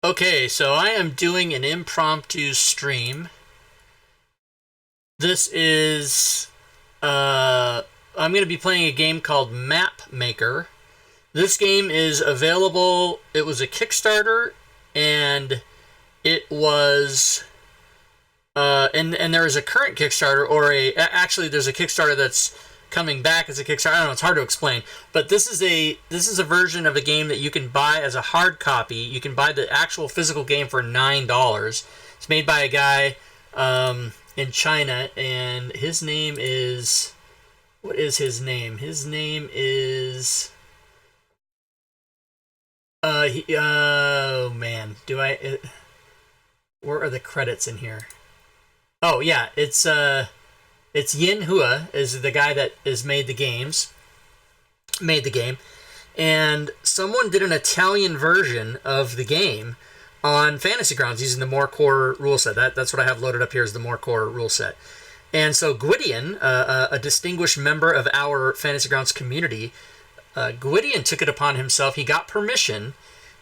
Okay, so I am doing an impromptu stream. This is, I'm going to be playing a game called Map Maker. This game is available, it was a Kickstarter, and it was, and there is a current Kickstarter, actually there's a Kickstarter that's coming back as a Kickstarter. I don't know, it's hard to explain, but this is a version of a game that you can buy as a hard copy. You can buy the actual physical game for $9. It's made by a guy in China, and his name is, what is his name? His name is oh man, where are the credits in here? Oh yeah, it's Yin Hua is the guy that has made the game, and someone did an Italian version of the game on Fantasy Grounds using the More Core rule set. That's what I have loaded up here is the More Core rule set. And so Gwydion, a distinguished member of our Fantasy Grounds community, Gwydion took it upon himself. He got permission,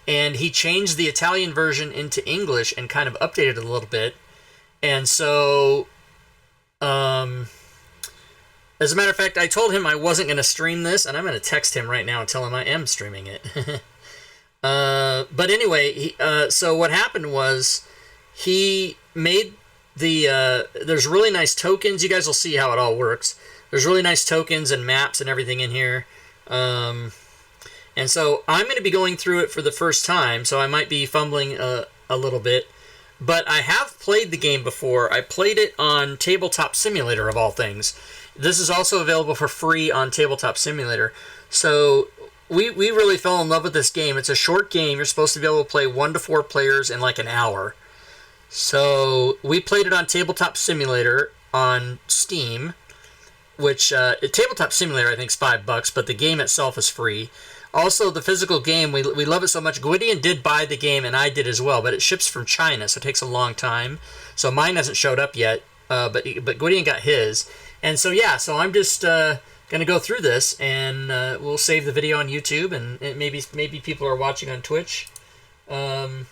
and he changed the Italian version into English and kind of updated it a little bit. And so as a matter of fact, I told him I wasn't going to stream this, and I'm going to text him right now and tell him I am streaming it. But anyway, so what happened was he made there's really nice tokens. You guys will see how it all works. There's really nice tokens and maps and everything in here. And so I'm going to be going through it for the first time, so I might be fumbling a little bit. But I have played the game before. I played it on Tabletop Simulator, of all things. This is also available for free on Tabletop Simulator. So we really fell in love with this game. It's a short game. You're supposed to be able to play 1 to 4 players in like an hour. So we played it on Tabletop Simulator on Steam, which Tabletop Simulator I think is $5, but the game itself is free. Also, the physical game, we love it so much. Gwydion did buy the game, and I did as well, but it ships from China, so it takes a long time. So mine hasn't showed up yet, but Gwydion got his. And so, yeah, so I'm just going to go through this, and we'll save the video on YouTube, and maybe people are watching on Twitch. And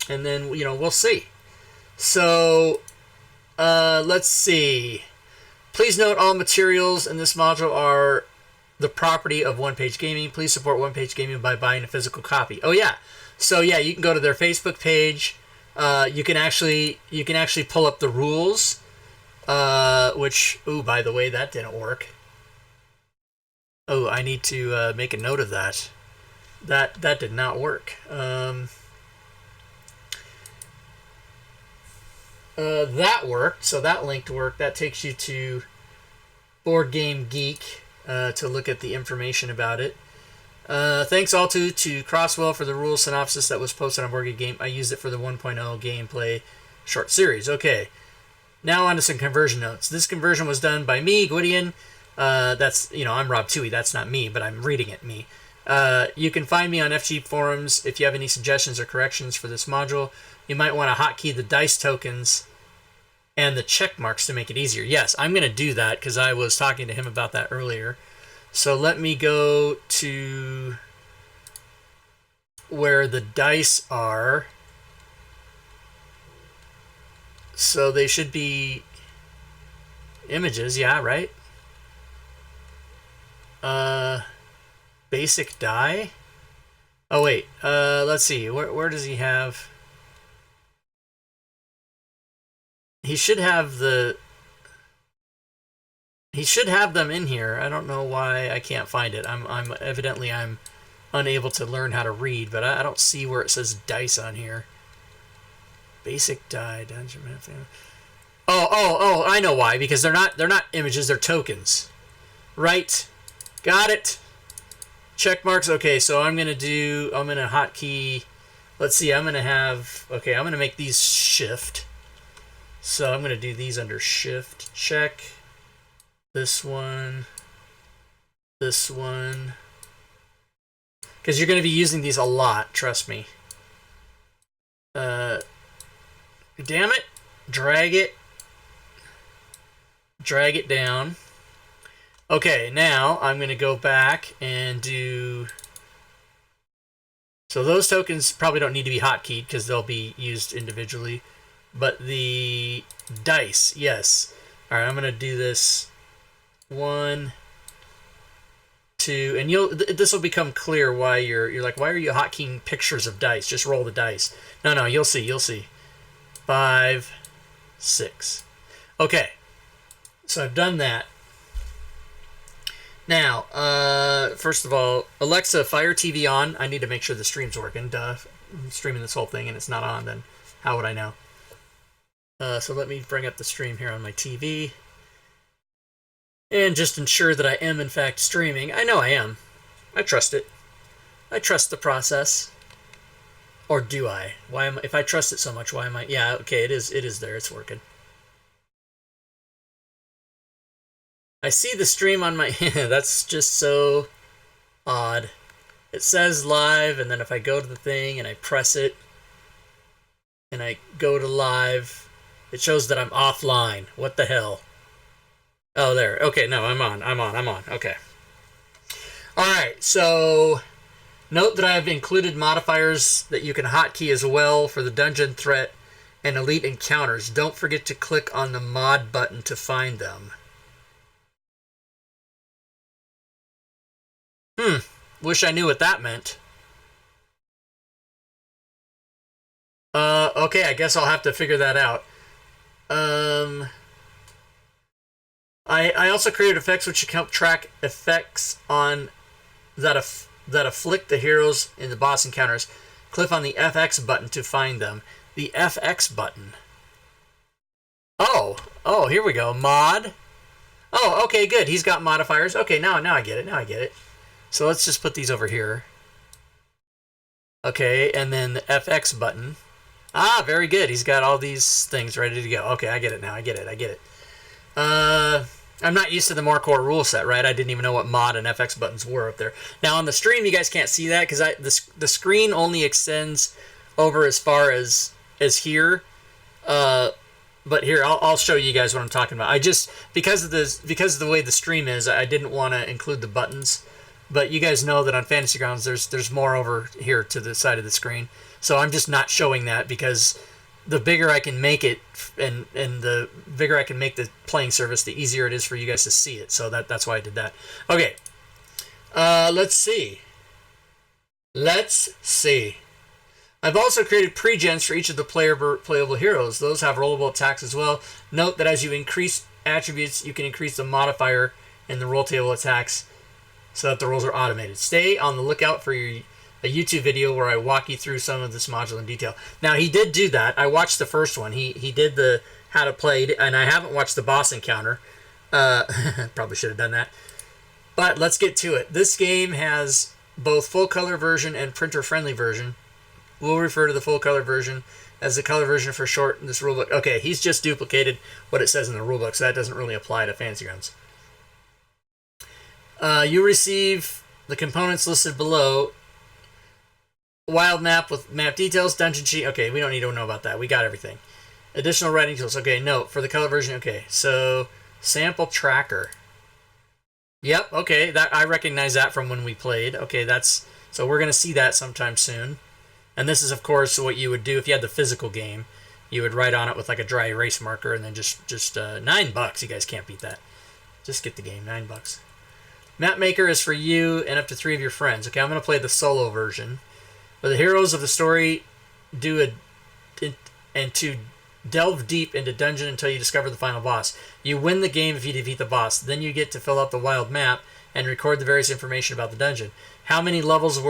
then, we'll see. So, let's see. Please note all materials in this module are the property of One Page Gaming. Please support One Page Gaming by buying a physical copy. Oh yeah, so yeah, you can go to their Facebook page. You can actually pull up the rules. Which, ooh, by the way, that didn't work. Oh, I need to make a note of that. That did not work. That worked. So that link worked. That takes you to Board Game Geek. To look at the information about it. Thanks all to Crosswell for the rule synopsis that was posted on Board Game. I used it for the 1.0 gameplay short series. Okay, now on to some conversion notes. This conversion was done by me, Gwydion. That's, I'm Rob Toohey. That's not me, but I'm reading it, me. You can find me on FG forums if you have any suggestions or corrections for this module. You might want to hotkey the dice tokens and the check marks to make it easier. Yes, I'm going to do that because I was talking to him about that earlier. So let me go to where the dice are. So they should be images, yeah, right? Basic die? Oh wait, let's see. Where does he have? He should have them in here. I don't know why I can't find it. I'm evidently unable to learn how to read, but I don't see where it says dice on here. Basic die dungeon. Oh, I know why, because they're not images, they're tokens. Right. Got it. Check marks. Okay, so I'm going to hotkey, let's see, I'm going to make these shift. So I'm going to do these under shift. Check. This one. This one. Because you're going to be using these a lot, trust me. Damn it. Drag it. Drag it down. Okay, now I'm going to go back and do So those tokens probably don't need to be hotkeyed because they'll be used individually. But the dice, yes. All right, I'm going to do this 1, 2, and this will become clear why you're like, why are you hotkeying pictures of dice? Just roll the dice. No, you'll see. 5, 6. Okay, so I've done that. Now, first of all, Alexa, fire TV on. I need to make sure the stream's working. Duh, I'm streaming this whole thing and it's not on, then how would I know? So let me bring up the stream here on my TV. And just ensure that I am, in fact, streaming. I know I am. I trust it. I trust the process. Or do I? If I trust it so much, why am I? Yeah, okay, it is there. It's working. I see the stream on my... That's just so odd. It says live, and then if I go to the thing and I press it, and I go to live, it shows that I'm offline. What the hell? Oh, there. Okay, no, I'm on. Okay. Alright, so... Note that I have included modifiers that you can hotkey as well for the dungeon threat and elite encounters. Don't forget to click on the mod button to find them. Wish I knew what that meant. Okay, I guess I'll have to figure that out. I also created effects which can help track effects on that afflict the heroes in the boss encounters. Click on the FX button to find them. The FX button. Oh, here we go. Mod. Oh, okay, good. He's got modifiers. Okay, now I get it. So let's just put these over here. Okay, and then the FX button. Ah, very good. He's got all these things ready to go. Okay, I get it now. I get it. I'm not used to the more core rule set, right? I didn't even know what mod and FX buttons were up there. Now on the stream, you guys can't see that because the screen only extends over as far as here. But here, I'll show you guys what I'm talking about. I just because of the way the stream is, I didn't want to include the buttons. But you guys know that on Fantasy Grounds, there's more over here to the side of the screen. So I'm just not showing that because the bigger I can make it and the bigger I can make the playing service, the easier it is for you guys to see it. So that's why I did that. Okay. Let's see. I've also created pre-gens for each of the playable heroes. Those have rollable attacks as well. Note that as you increase attributes, you can increase the modifier in the roll table attacks so that the rolls are automated. Stay on the lookout for a YouTube video where I walk you through some of this module in detail. Now, he did do that. I watched the first one. He did the how to play, and I haven't watched the boss encounter. Probably should have done that. But let's get to it. This game has both full color version and printer friendly version. We'll refer to the full color version as the color version for short in this rulebook. Okay, he's just duplicated what it says in the rulebook, so that doesn't really apply to Fantasy Grounds. You receive the components listed below. Wild map with map details, dungeon sheet. Okay, we don't need to know about that. We got everything. Additional writing tools. Okay, note for the color version. Okay, so sample tracker. Yep, okay, that I recognize that from when we played. Okay, so we're going to see that sometime soon. And this is, of course, what you would do if you had the physical game. You would write on it with like a dry erase marker and then just $9. You guys can't beat that. Just get the game, $9. Map Maker is for you and up to 3 of your friends. Okay, I'm going to play the solo version. Where the heroes of the story to delve deep into dungeon until you discover the final boss. You win the game if you defeat the boss. Then you get to fill out the wild map and record the various information about the dungeon. How many levels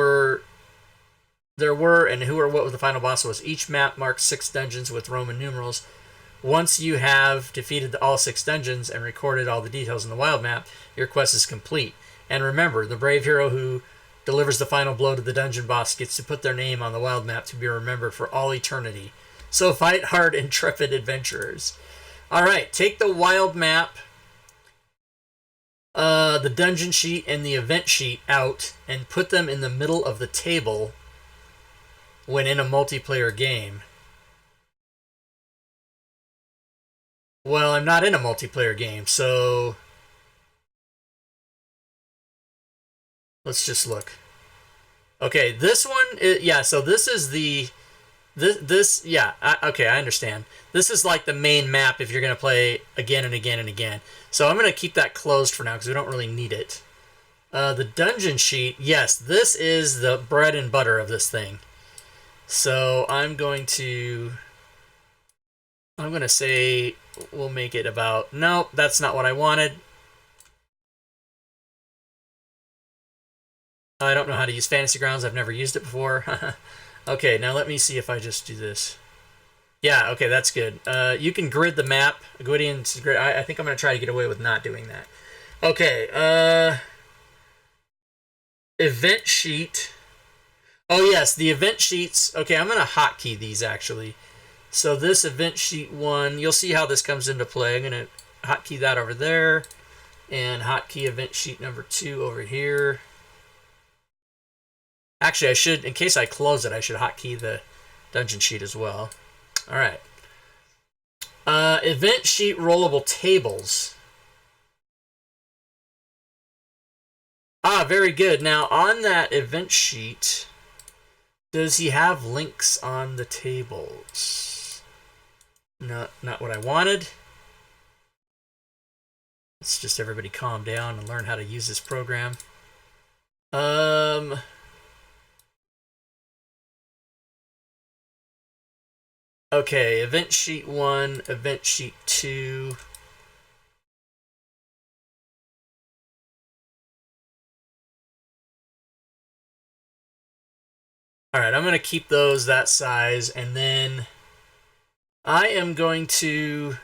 there were and who or what the final boss was. Each map marks 6 dungeons with Roman numerals. Once you have defeated all 6 dungeons and recorded all the details in the wild map, your quest is complete. And remember, the brave hero who delivers the final blow to the dungeon boss gets to put their name on the wild map to be remembered for all eternity. So fight hard, intrepid adventurers. Alright, take the wild map, the dungeon sheet, and the event sheet out and put them in the middle of the table when in a multiplayer game. Well, I'm not in a multiplayer game, so let's just look. Okay, this one, yeah. So this is the yeah. Okay, I understand. This is like the main map if you're gonna play again and again and again. So I'm gonna keep that closed for now because we don't really need it. The dungeon sheet, yes, this is the bread and butter of this thing. So I'm going to say we'll make it about, nope, that's not what I wanted. I don't know how to use Fantasy Grounds. I've never used it before. Okay, now let me see if I just do this. Yeah, okay, that's good. You can grid the map. Gwydian's grid. I think I'm going to try to get away with not doing that. Okay, event sheet. Oh, yes, the event sheets. Okay, I'm going to hotkey these, actually. So this event sheet 1, you'll see how this comes into play. I'm going to hotkey that over there. And hotkey event sheet number 2 over here. Actually, I should, in case I close it, I should hotkey the dungeon sheet as well. All right. Event sheet rollable tables. Ah, very good. Now, on that event sheet, does he have links on the tables? Not what I wanted. Let's just everybody calm down and learn how to use this program. Okay, event sheet 1, event sheet 2. All right, I'm going to keep those that size, and then I am going to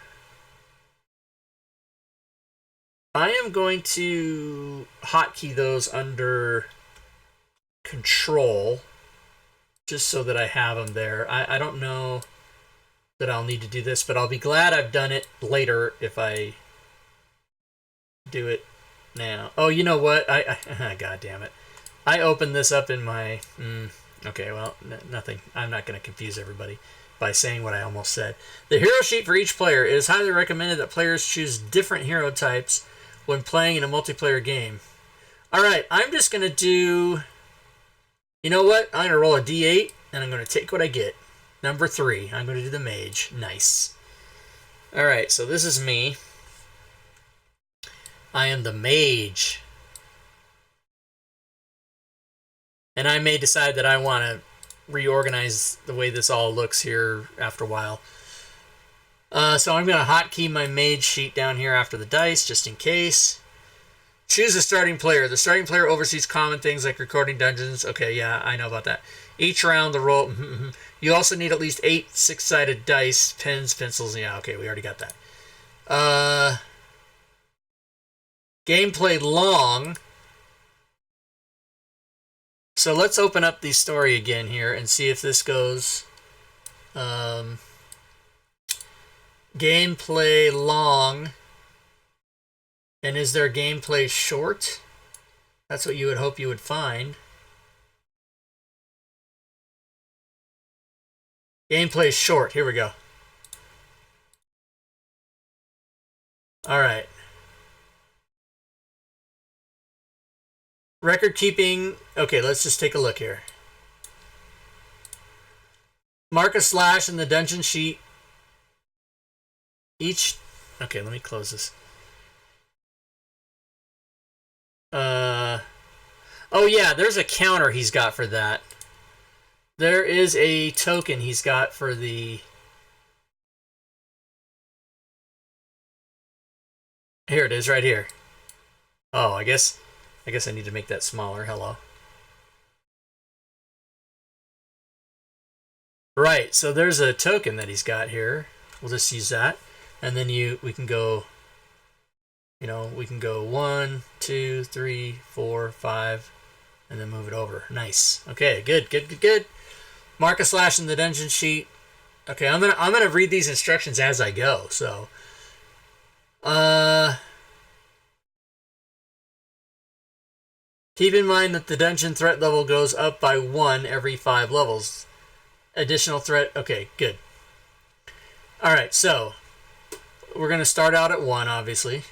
hotkey those under control, just so that I have them there. I don't know that I'll need to do this, but I'll be glad I've done it later if I do it now. Oh, you know what? God damn it. I opened this up in my... okay, well, nothing. I'm not going to confuse everybody by saying what I almost said. The hero sheet for each player. It is highly recommended that players choose different hero types when playing in a multiplayer game. Alright, I'm just going to do... You know what? I'm going to roll a d8, and I'm going to take what I get. Number 3. I'm going to do the mage. Nice. Alright, so this is me. I am the mage. And I may decide that I want to reorganize the way this all looks here after a while. So I'm going to hotkey my mage sheet down here after the dice, just in case. Choose a starting player. The starting player oversees common things like recording dungeons. Okay, yeah, I know about that. Each round, the roll... You also need at least 8 6-sided dice, pens, pencils. Yeah, okay, we already got that. Gameplay long. So let's open up the story again here and see if this goes... gameplay long. And is there gameplay short? That's what you would hope you would find. Gameplay short. Here we go. Alright. Record keeping. Okay, let's just take a look here. Mark a slash in the dungeon sheet. Each... Okay, let me close this. Oh yeah, there's a counter he's got for that. There is a token he's got for the... Here it is, right here. Oh, I guess I need to make that smaller. Hello. Right, so there's a token that he's got here. We'll just use that. And then we can go... You know, we can go 1, 2, 3, 4, 5, and then move it over. Nice. Okay, good. Mark a slash in the dungeon sheet. Okay, I'm gonna read these instructions as I go. So, keep in mind that the dungeon threat level goes up by 1 every 5 levels. Additional threat. Okay, good. All right, so we're gonna start out at 1, obviously.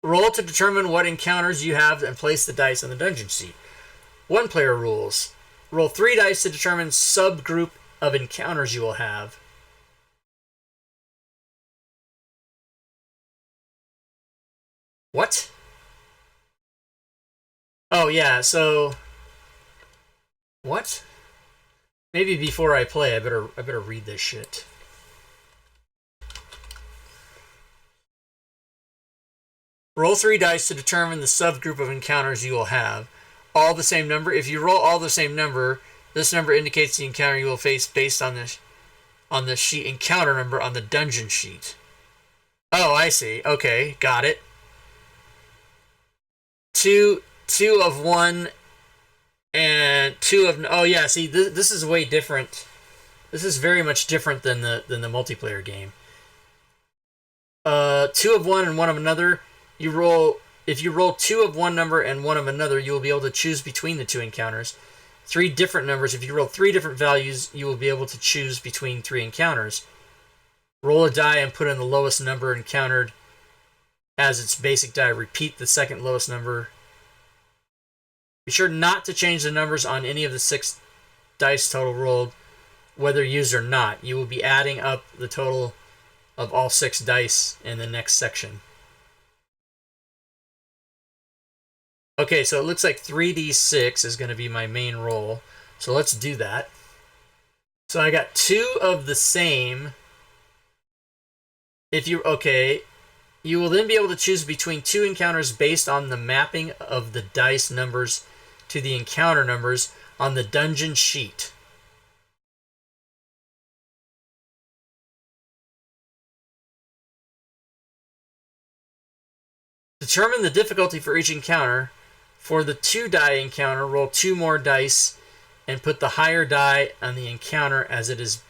Roll to determine what encounters you have and place the dice on the dungeon sheet. One-player rules. Roll 3 dice to determine subgroup of encounters you will have. What? Oh, yeah, so... What? Maybe before I play, I better read this shit. Roll 3 dice to determine the subgroup of encounters you will have. All the same number. If you roll all the same number, this number indicates the encounter you will face based on the sheet encounter number on the dungeon sheet. Oh, I see. Okay, got it. Two of one and 2 of... Oh, yeah, see, this is way different. This is very much different than the multiplayer game. 2 of one and 1 of another. If you roll 2 of one number and 1 of another, you will be able to choose between the 2 encounters. 3 different numbers. If you roll 3 different values, you will be able to choose between 3 encounters. Roll a die and put in the lowest number encountered as its basic die. Repeat the second lowest number. Be sure not to change the numbers on any of the 6 dice total rolled, whether used or not. You will be adding up the total of all 6 dice in the next section. Okay, so it looks like 3d6 is going to be my main roll. So let's do that. So I got 2 of the same. You will then be able to choose between 2 encounters based on the mapping of the dice numbers to the encounter numbers on the dungeon sheet. Determine the difficulty for each encounter. For the 2 die encounter, roll 2 more dice and put the higher die on the encounter as its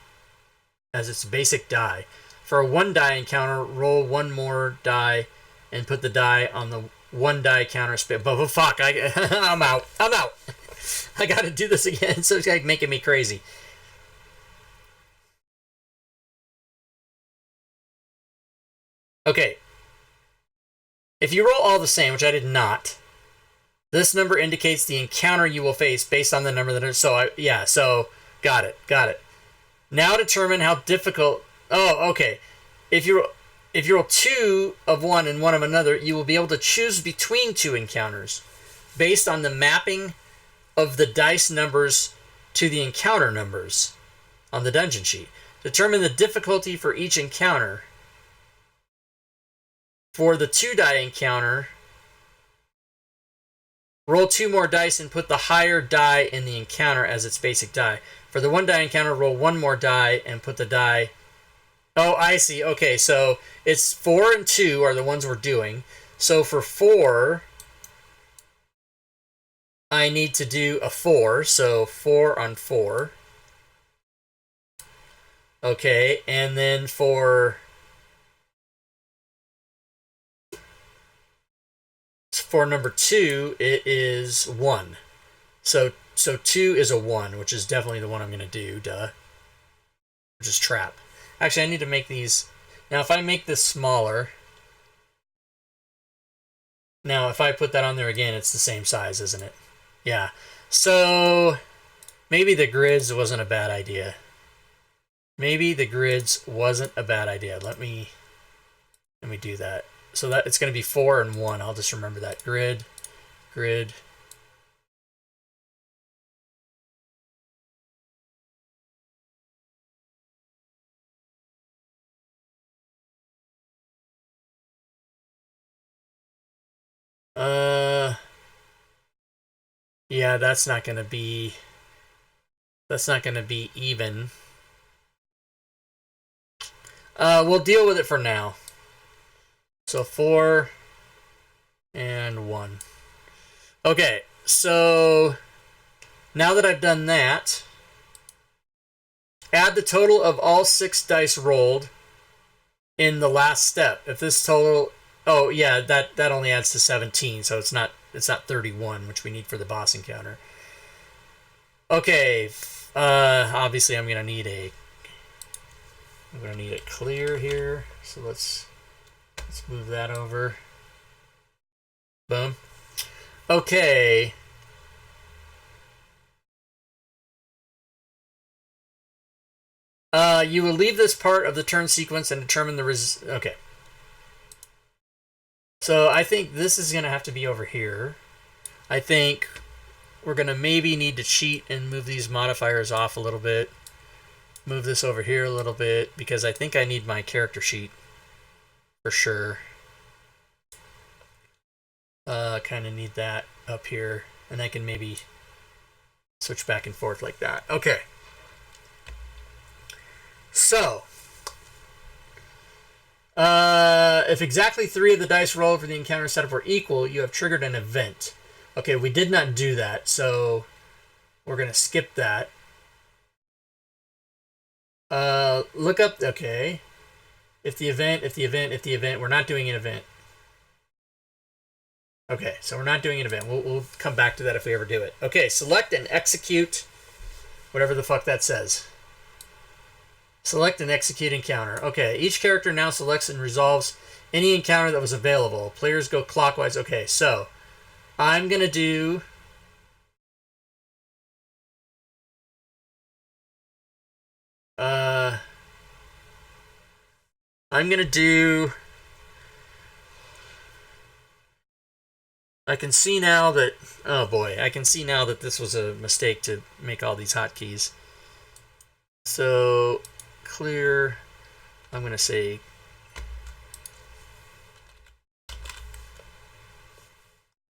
basic die. For a 1 die encounter, roll 1 more die and put the die on the 1 die counter. But fuck, I'm out. I gotta do this again, so it's like making me crazy. Okay. If you roll all the same, which I did not, this number indicates the encounter you will face based on the number that... So, got it. Now determine how difficult... Oh, okay. If you roll 2 of one and 1 of another, you will be able to choose between 2 encounters based on the mapping of the dice numbers to the encounter numbers on the dungeon sheet. Determine the difficulty for each encounter. For the 2 die encounter, roll 2 more dice and put the higher die in the encounter as its basic die. For the 1 die encounter, roll 1 more die and put the die... Oh, I see. Okay, so it's 4 and 2 are the ones we're doing. So for 4, I need to do a 4. So 4 on 4. Okay, and then for number 2, it is 1. So 2 is a 1, which is definitely the one I'm going to do, duh. Which is trap. Actually, I need to make these... Now, if I make this smaller... Now, if I put that on there again, it's the same size, isn't it? Yeah. So, maybe the grids wasn't a bad idea. Let me do that. So that it's going to be 4 and 1. I'll just remember that. Grid. Yeah, that's not going to be even. We'll deal with it for now. So 4 and 1. Okay, so now that I've done that, add the total of all 6 dice rolled in the last step. If this total... Oh, yeah, that only adds to 17, so it's not 31, which we need for the boss encounter. Okay, obviously I'm gonna need a clear here, so let's move that over. Boom. Okay. You will leave this part of the turn sequence and determine the okay. So I think this is going to have to be over here. I think we're going to maybe need to cheat and move these modifiers off a little bit. Move this over here a little bit, because I think I need my character sheet for sure. Kind of need that up here, and I can maybe switch back and forth like that. Okay. So, if exactly 3 of the dice rolled for the encounter setup were equal, you have triggered an event. Okay, we did not do that, so we're going to skip that. Look up, okay. If the event, we're not doing an event. Okay, so we're not doing an event. We'll come back to that if we ever do it. Okay, select and execute whatever the fuck that says. Select and execute encounter. Okay, each character now selects and resolves any encounter that was available. Players go clockwise. Okay, so I'm going to do... I'm going to do... I can see now that... Oh boy, I can see now that this was a mistake to make all these hotkeys. So, clear... I'm going to say...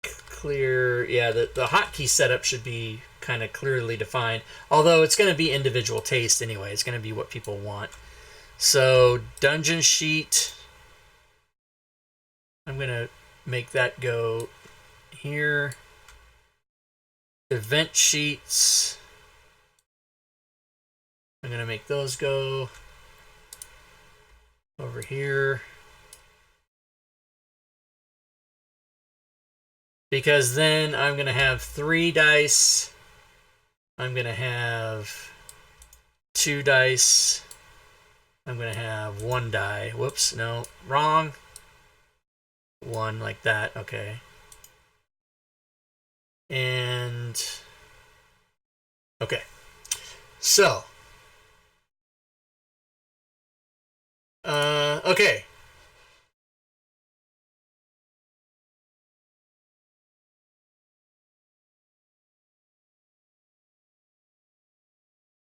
Clear... Yeah, the hotkey setup should be kind of clearly defined. Although it's going to be individual taste anyway. It's going to be what people want. So, dungeon sheet... I'm going to make that go... here. Event sheets. I'm going to make those go over here. Because then I'm going to have 3 dice. I'm going to have 2 dice. I'm going to have 1 die. Whoops, no, wrong. 1 like that, okay. And okay, so okay,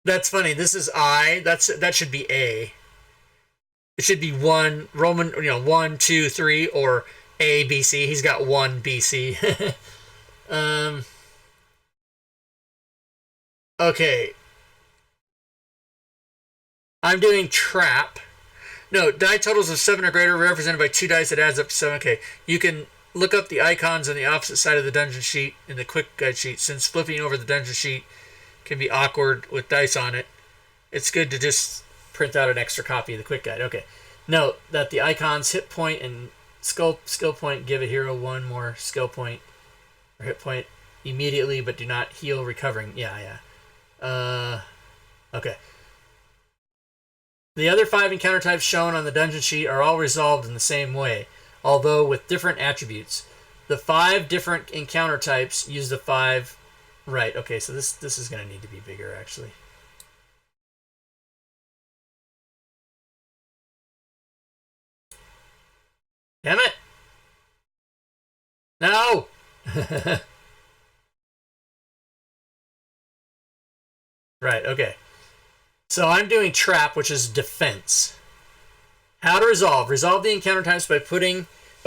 that's funny. This is I. That should be A. It should be 1 Roman, 1 2 3, or A B C. He's got 1 BC. Okay. I'm doing trap. No, die totals of 7 or greater represented by 2 dice that adds up to 7. Okay, you can look up the icons on the opposite side of the dungeon sheet in the quick guide sheet. Since flipping over the dungeon sheet can be awkward with dice on it, it's good to just print out an extra copy of the quick guide. Okay, note that the icons hit point and skill point give a hero 1 more skill point or hit point immediately, but do not heal recovering. Yeah. Okay. The other 5 encounter types shown on the dungeon sheet are all resolved in the same way, although with different attributes. The 5 different encounter types use the 5... Right, okay, so this is going to need to be bigger, actually. Damn it! No! Right, okay. So I'm doing trap, which is defense. How to resolve. Resolve the encounter types by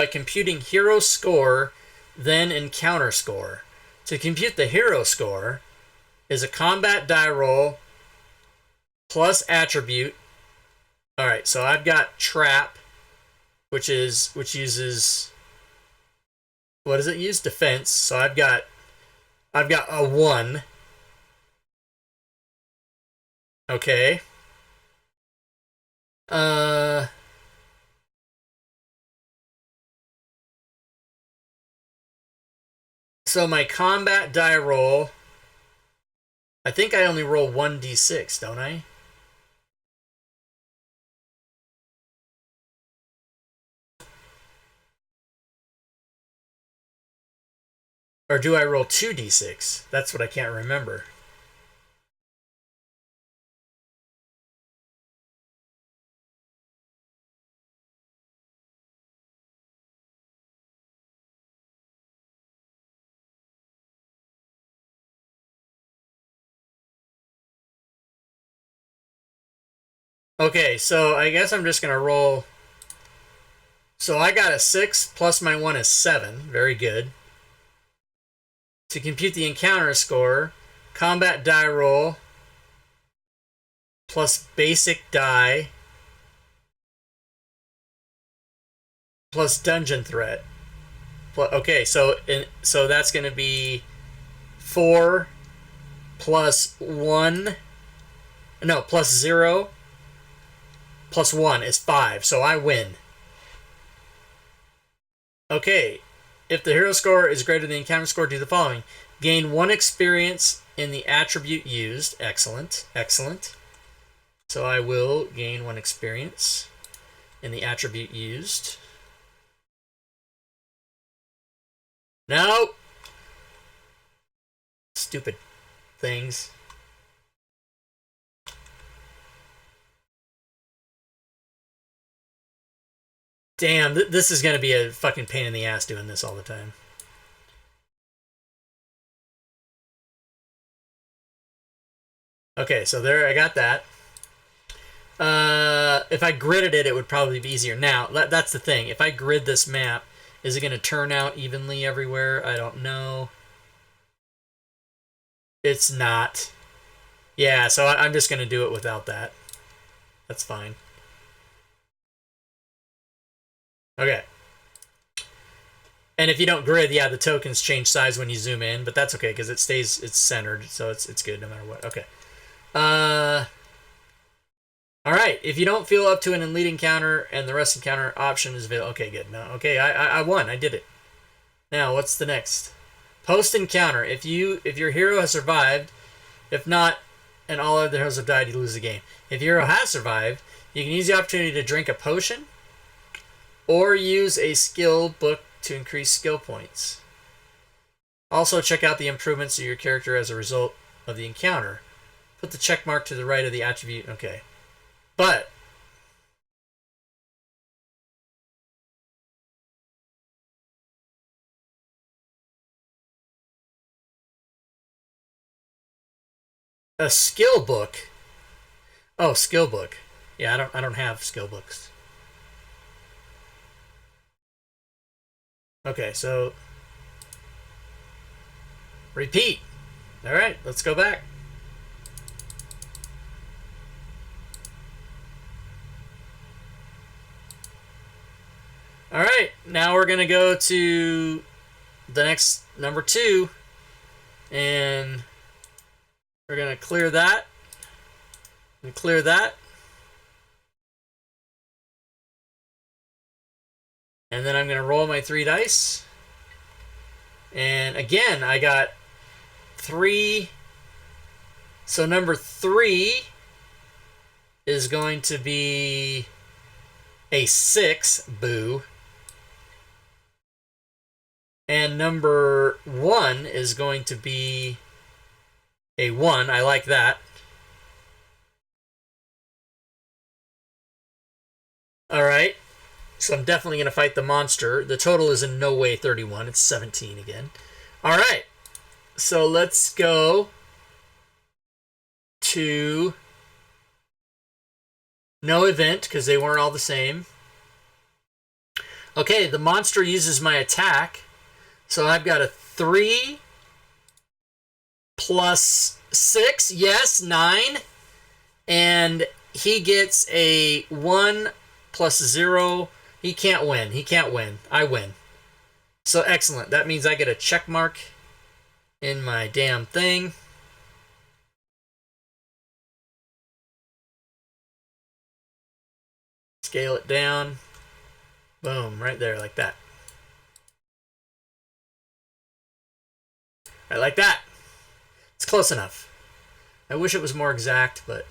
computing hero score, then encounter score. To compute the hero score is a combat die roll plus attribute. Alright, so I've got trap, which uses, what does it use? Defense. So I've got a 1. Okay. So my combat die roll, I think I only roll 1d6, don't I? Or do I roll 2d6? That's what I can't remember. Okay, so I guess I'm just going to roll. So I got a 6 plus my 1 is 7. Very good. To compute the encounter score, combat die roll plus basic die plus dungeon threat. Okay, so that's going to be 4 plus 1. No, plus 0 plus 1 is 5, so I win. Okay, if the hero score is greater than the encounter score, do the following. Gain 1 experience in the attribute used. Excellent, excellent. So I will gain 1 experience in the attribute used. No! Stupid things. Damn, this is going to be a fucking pain in the ass doing this all the time. Okay, so there, I got that. If I gridded it, it would probably be easier. Now, that's the thing. If I grid this map, is it going to turn out evenly everywhere? I don't know. It's not. Yeah, so I'm just going to do it without that. That's fine. Okay. And if you don't grid, yeah, the tokens change size when you zoom in, but that's okay because it's centered, so it's good no matter what. Okay. All right. If you don't feel up to an elite encounter and the rest encounter option is available, okay, good. No, okay, I won. I did it. Now, what's the next? Post encounter. If your hero has survived, if not, and all other heroes have died, you lose the game. If your hero has survived, you can use the opportunity to drink a potion or use a skill book to increase skill points. Also, check out the improvements of your character as a result of the encounter. Put the check mark to the right of the attribute. Okay. But a skill book. Oh, skill book. Yeah, I don't have skill books. Okay, so repeat. All right, let's go back. All right, now we're gonna go to the next number 2, and we're gonna clear that and clear that, and then I'm gonna roll my 3 dice, and again I got 3. So number 3 is going to be a 6. Boo. And number 1 is going to be a 1. I like that. Alright. So I'm definitely going to fight the monster. The total is in no way 31. It's 17 again. Alright. So let's go to no event, because they weren't all the same. Okay, the monster uses my attack. So I've got a 3 plus 6, yes, 9. And he gets a 1 plus 0. He can't win. He can't win. I win. So excellent. That means I get a check mark in my damn thing. Scale it down. Boom, right there, like that. I like that. It's close enough. I wish it was more exact, but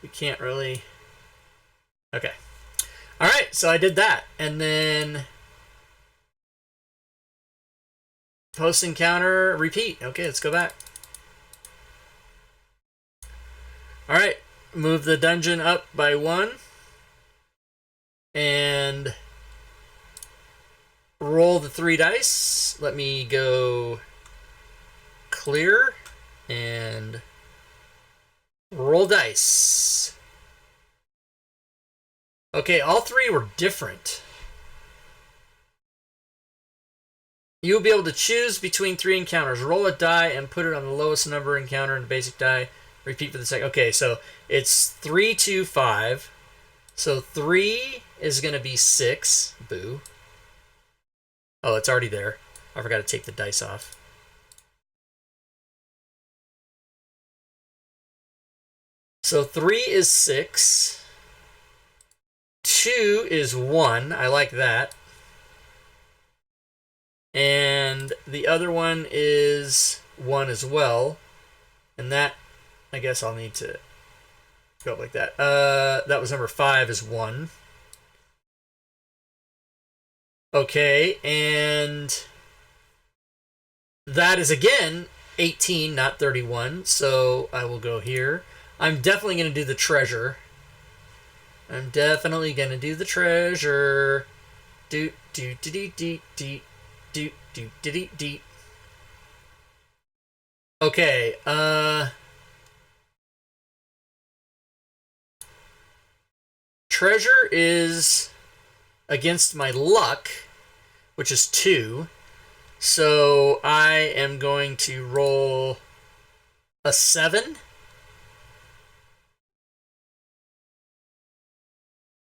we can't really. Okay. All right, so I did that. And then post encounter, repeat. Okay, let's go back. All right, move the dungeon up by 1. And roll the 3 dice. Let me go clear and roll dice. Okay, all three were different. You will be able to choose between 3 encounters. Roll a die and put it on the lowest number encounter in the basic die. Repeat for the second. Okay, so it's 3, 2, 5. So 3 is going to be 6. Boo. Oh, it's already there. I forgot to take the dice off. So 3 is 6. 2 is 1. I like that. And the other one is 1 as well. And that, I guess I'll need to go up like that. That was number 5 is 1. Okay, and that is again 18, not 31. So I will go here. I'm definitely going to do the treasure. I'm definitely going to do the treasure. Do, do, do, do, do, do. Do, do, do, do, do. Okay, treasure is against my luck, which is 2. So I am going to roll a 7.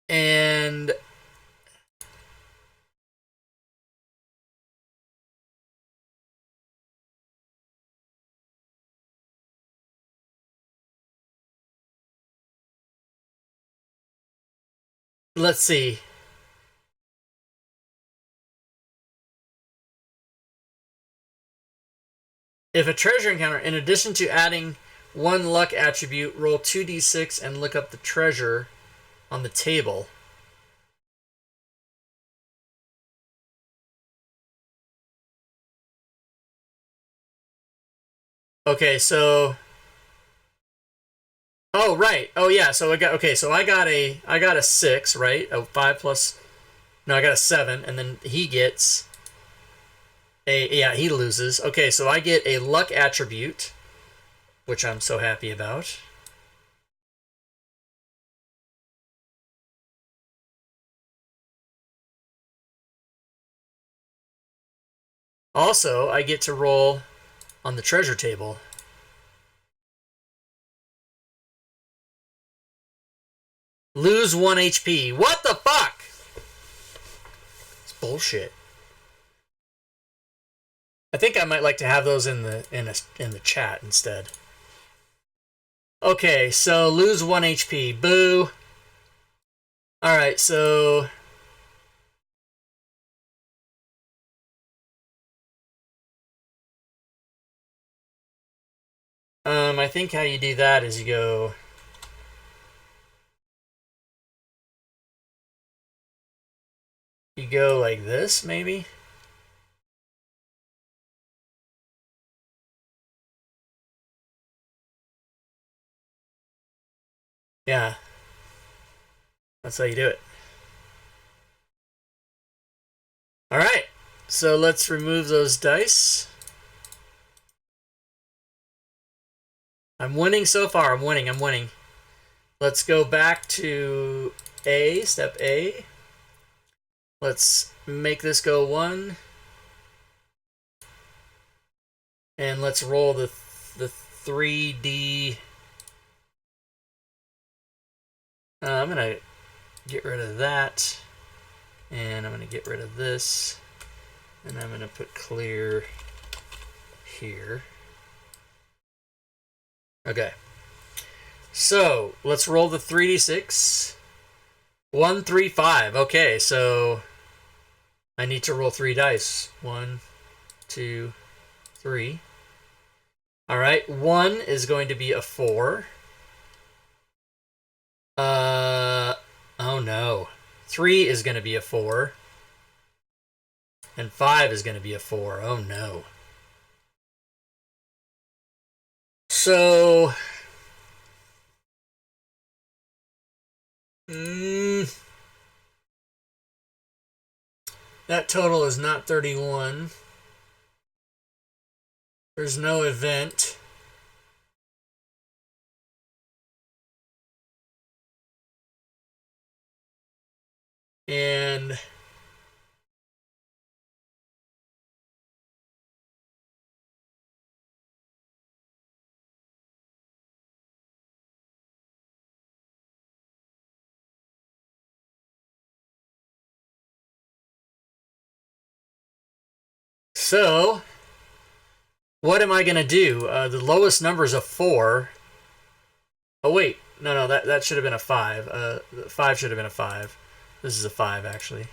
And let's see. If a treasure encounter, in addition to adding 1 luck attribute, roll 2d6 and look up the treasure on the table. Okay, so oh right. Oh yeah, so I got a 6, right? A 5 plus no, I got a 7, and then he gets he loses. Okay, so I get a luck attribute, which I'm so happy about. Also, I get to roll on the treasure table. Lose 1 HP. What the fuck? It's bullshit. I think I might like to have those in the chat instead. Okay, so lose 1 HP. Boo. Alright, so I think how you do that is you go like this, maybe? Yeah. That's how you do it. Alright, so let's remove those dice. I'm winning so far. I'm winning. Let's go back to A, step A. Let's make this go 1. And let's roll the 3D. I'm going to get rid of that. And I'm going to get rid of this. And I'm going to put clear here. Okay. So, let's roll the 3d6. 1, 3, 5. Okay, so I need to roll 3 dice. 1, 2, 3. Alright, 1 is going to be a 4. Oh no. 3 is going to be a 4. And 5 is going to be a 4. Oh no. So that total is not 31. There's no event. And so, what am I going to do? The lowest number is a 4. Oh, wait. No, that should have been a 5. 5 should have been a 5. This is a 5, actually.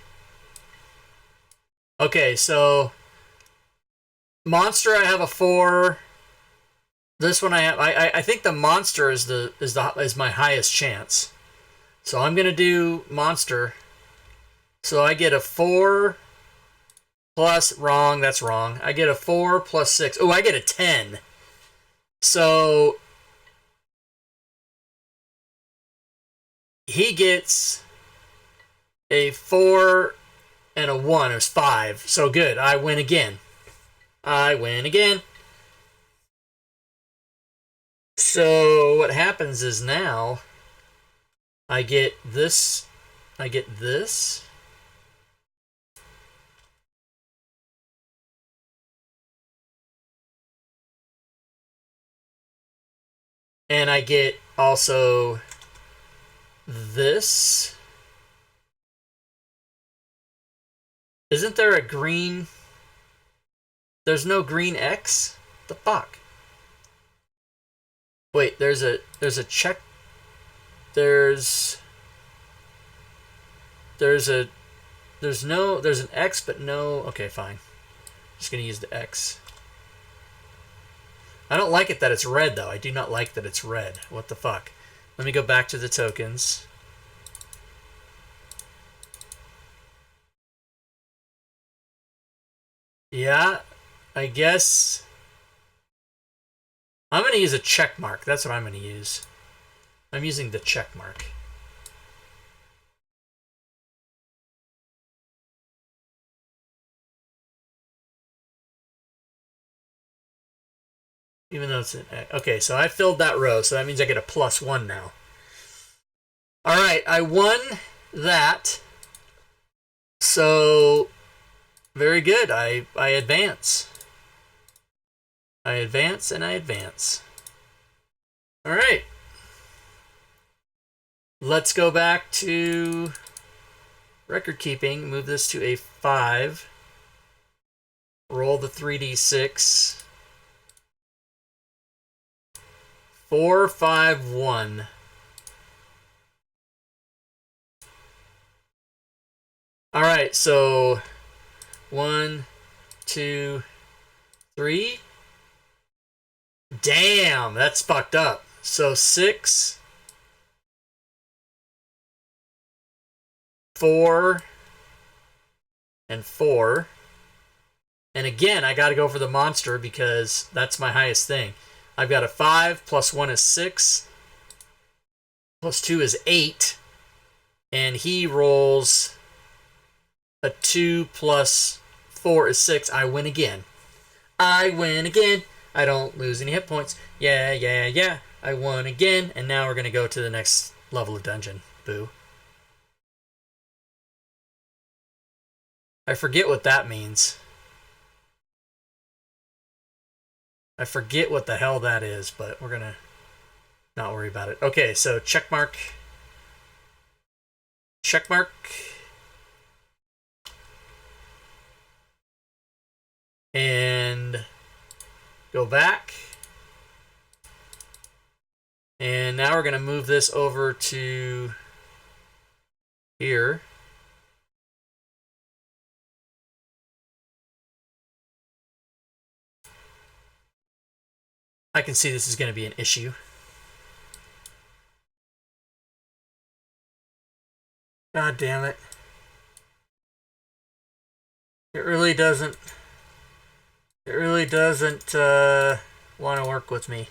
Okay, so monster, I have a 4. This one I have. I think the monster is my highest chance. So I'm gonna do monster. So I get a 4 plus wrong. That's wrong. I get a 4 plus 6. Oh, I get a 10. So he gets a 4 and a 1. It was 5. So good. I win again. I win again. So what happens is now I get this. I get this. And I get also this. Isn't there a green? There's no green X? The fuck? Wait, there's a check. There's an X but no. Okay, fine. Just gonna use the X. I don't like it that it's red though. I do not like that it's red. What the fuck? Let me go back to the tokens. Yeah, I guess I'm going to use a check mark. That's what I'm going to use. I'm using the check mark. Even though it's an X. Okay, so I filled that row, so that means I get a +1 now. All right, I won that. So, very good. I advance. I advance and I advance. All right. Let's go back to record keeping. Move this to a 5. Roll the 3d6. 4, 5, 1. All right, so 1, 2, 3. Damn, that's fucked up. So 6, 4, and 4. And again, I got to go for the monster because that's my highest thing. I've got a 5, +1 is 6, +2 is 8, and he rolls a 2 + 4 is 6. I win again. I win again. I don't lose any hit points. Yeah, yeah, yeah. I won again, and now we're going to go to the next level of dungeon. Boo. I forget what that means. I forget what the hell that is, but we're going to not worry about it. Okay, so check mark. Check mark. And go back. And now we're going to move this over to here. I can see this is going to be an issue. God damn it. It really doesn't want to work with me.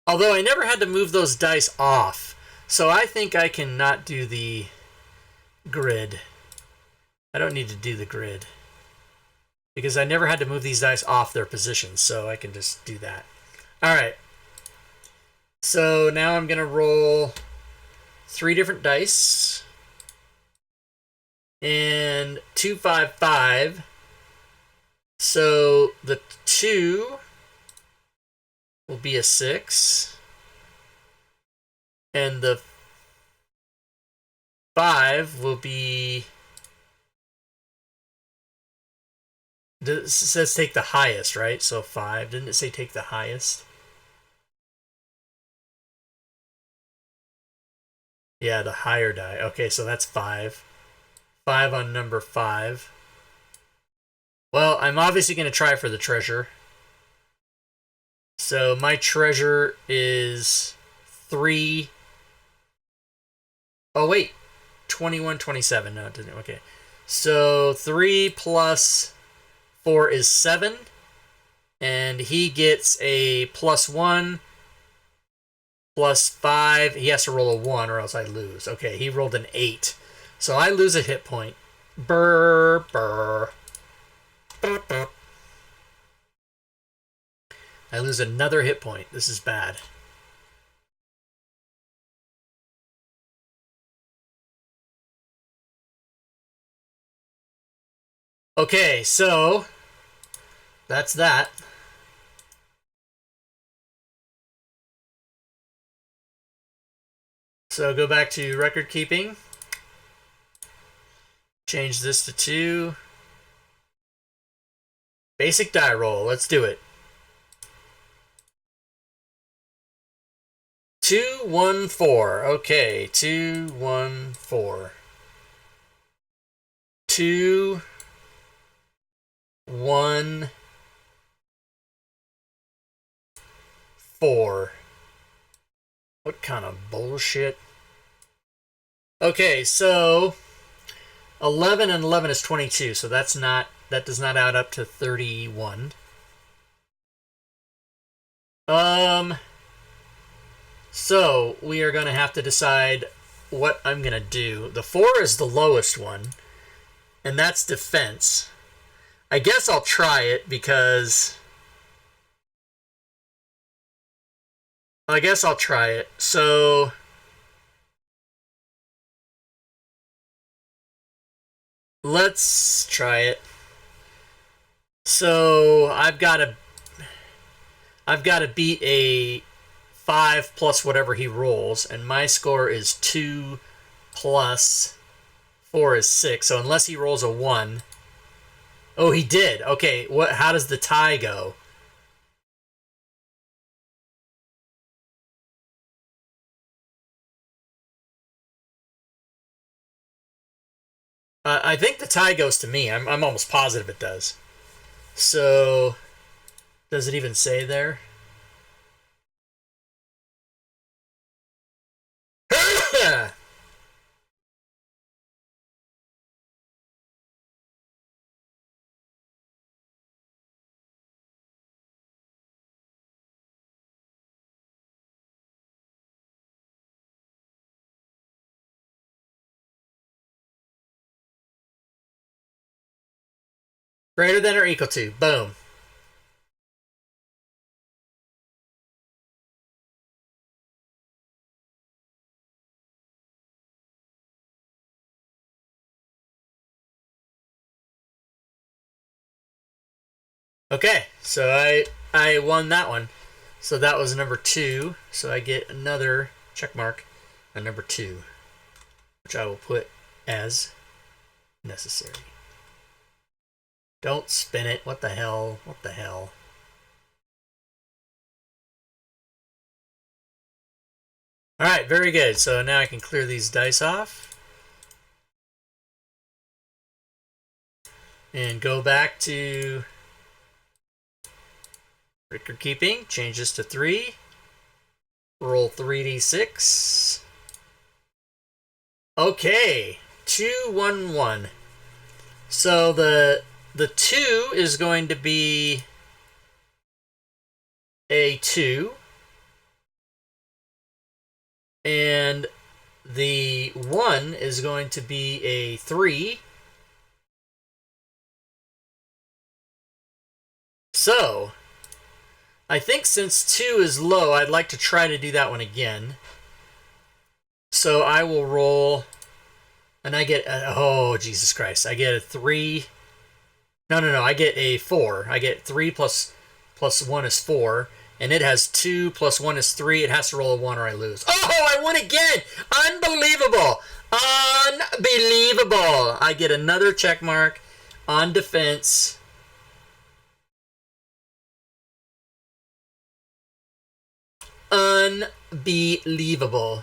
Although I never had to move those dice off. So I think I can not do the grid. I don't need to do the grid. Because I never had to move these dice off their positions, so I can just do that. Alright. So now I'm going to roll 3 different dice. And 2, 5, 5. So the 2 will be a 6. And the 5 will be... It says take the highest, right? So 5. Didn't it say take the highest? Yeah, the higher die. Okay, so that's 5. 5 on number 5. Well, I'm obviously going to try for the treasure. So my treasure is 3. Oh, wait. 21, 27. No, it didn't. Okay. So 3 plus 4 is 7. And he gets a +1. Plus 5. He has to roll a 1 or else I lose. Okay, he rolled an 8. So I lose a hit point. Brr, brr. Brr, brr. I lose another hit point. This is bad. Okay, so that's that. So go back to record keeping. Change this to 2. Basic die roll. Let's do it. 2, 1, 4. Okay, 2, 1, 4. 2, 1, 4. What kind of bullshit? Okay, so 11 and 11 is 22, so that does not add up to 31. So we are going to have to decide what I'm going to do. The 4 is the lowest one, and that's defense. I guess I'll try it because... I guess I'll try it. So... let's try it. So I've got to beat a 5 plus whatever he rolls, and my score is 2 plus 4 is 6. So unless he rolls a 1. Oh, he did. Okay, how does the tie go? I think the tie goes to me. I'm almost positive it does. So, does it even say there? Greater than or equal to. Boom. Okay, so I won that one. So that was number 2. So I get another check mark on number 2, which I will put as necessary. Don't spin it. What the hell? What the hell? Alright, very good. So now I can clear these dice off. And go back to record keeping. Change this to 3. Roll 3d6. Okay. 2, 1, 1. So the 2 is going to be a 2. And the 1 is going to be a 3. So I think since 2 is low, I'd like to try to do that one again. So I will roll, and I get, oh, Jesus Christ. I get a 3. No, I get a 4. I get 3 plus 1 is 4. And it has 2 plus 1 is 3. It has to roll a 1 or I lose. Oh, I won again! Unbelievable! Unbelievable! I get another check mark on defense. Unbelievable.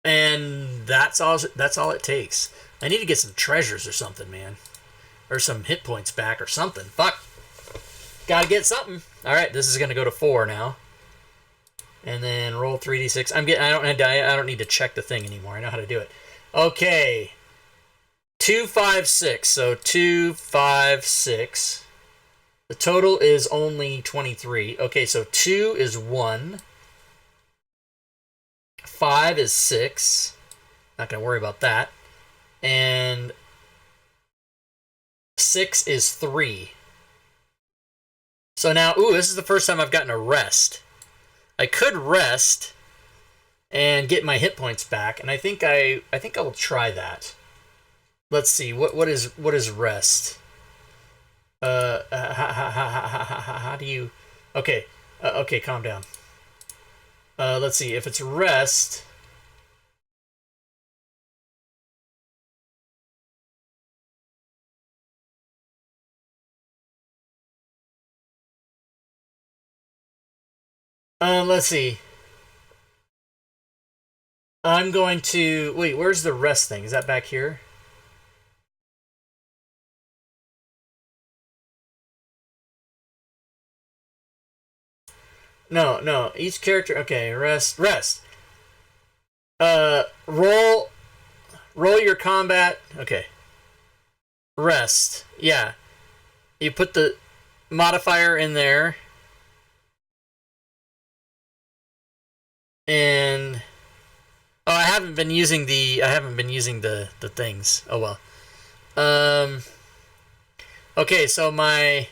And that's all it takes. I need to get some treasures or something, man. Or some hit points back or something. Fuck. Gotta get something. Alright, this is gonna go to 4 now. And then roll 3d6. I don't need to check the thing anymore. I know how to do it. Okay. 2, 5, 6. So 2, 5, 6. The total is only 23. Okay, so 2 is 1. 5 is 6. Not going to worry about that. And 6 is 3. So now, this is the first time I've gotten a rest. I could rest and get my hit points back, and I think I will try that. Let's see. What is rest? How do you? Okay. Okay, calm down. Let's see. If it's rest. Let's see. I'm going to... Wait, where's the rest thing? Is that back here? No. Each character... Okay, rest. Roll your combat... Okay. Rest. Yeah. You put the modifier in there. And... Oh, I haven't been using the things. Oh well. Okay, so the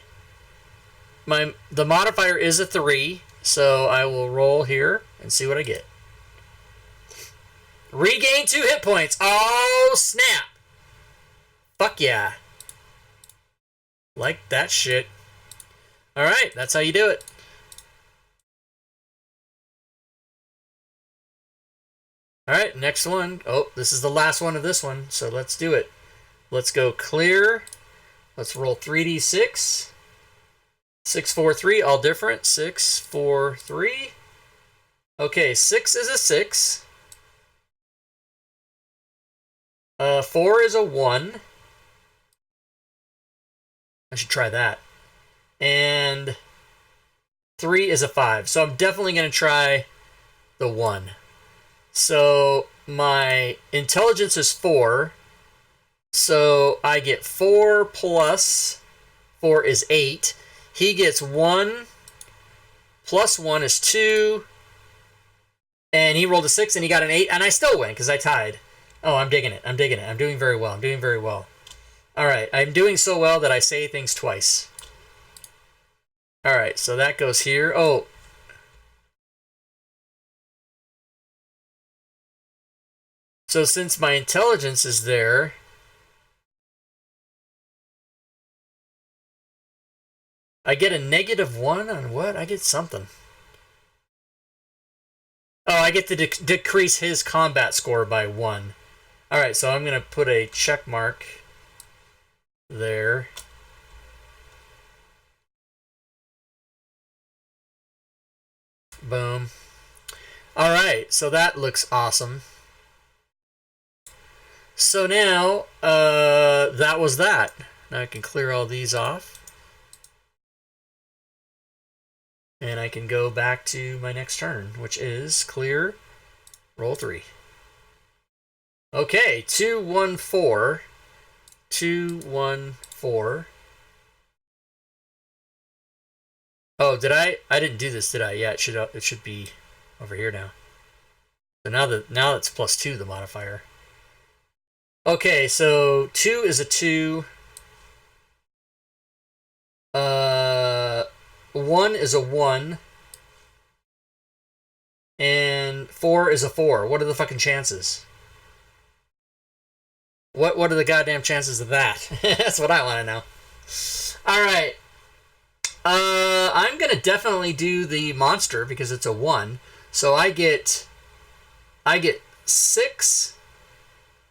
modifier is a 3, so I will roll here and see what I get. Regain 2 hit points. Oh, snap. Fuck yeah. Like that shit. Alright, that's how you do it. Alright, next one. Oh, this is the last one of this one, so let's do it. Let's go clear. Let's roll 3d6. 6, 4, 3, all different. 6, 4, 3. Okay, 6 is a 6. 4 is a 1. I should try that. And 3 is a 5. So I'm definitely going to try the 1. So my intelligence is 4. So I get 4 plus 4 is 8. He gets 1 plus 1 is 2. And he rolled a 6 and he got an 8. And I still win because I tied. Oh, I'm digging it. I'm doing very well. Alright, I'm doing so well that I say things twice. Alright, so that goes here. Oh. So since my intelligence is there... I get a -1 on what? I get something. Oh, I get to decrease his combat score by 1. Alright, so I'm going to put a check mark there. Boom. Alright, so that looks awesome. So now, that was that. Now I can clear all these off. And I can go back to my next turn, which is clear, roll 3. Okay, 2, 1, 4. 2, 1, 4. Oh, did I? I didn't do this, did I? Yeah, it should be over here now. So now it's +2, the modifier. Okay, so 2 is a 2. 1 is a 1, and 4 is a 4. What are the fucking chances? What are the goddamn chances of that? That's what I want to know. All right. I'm gonna definitely do the monster because it's a 1. So I get 6,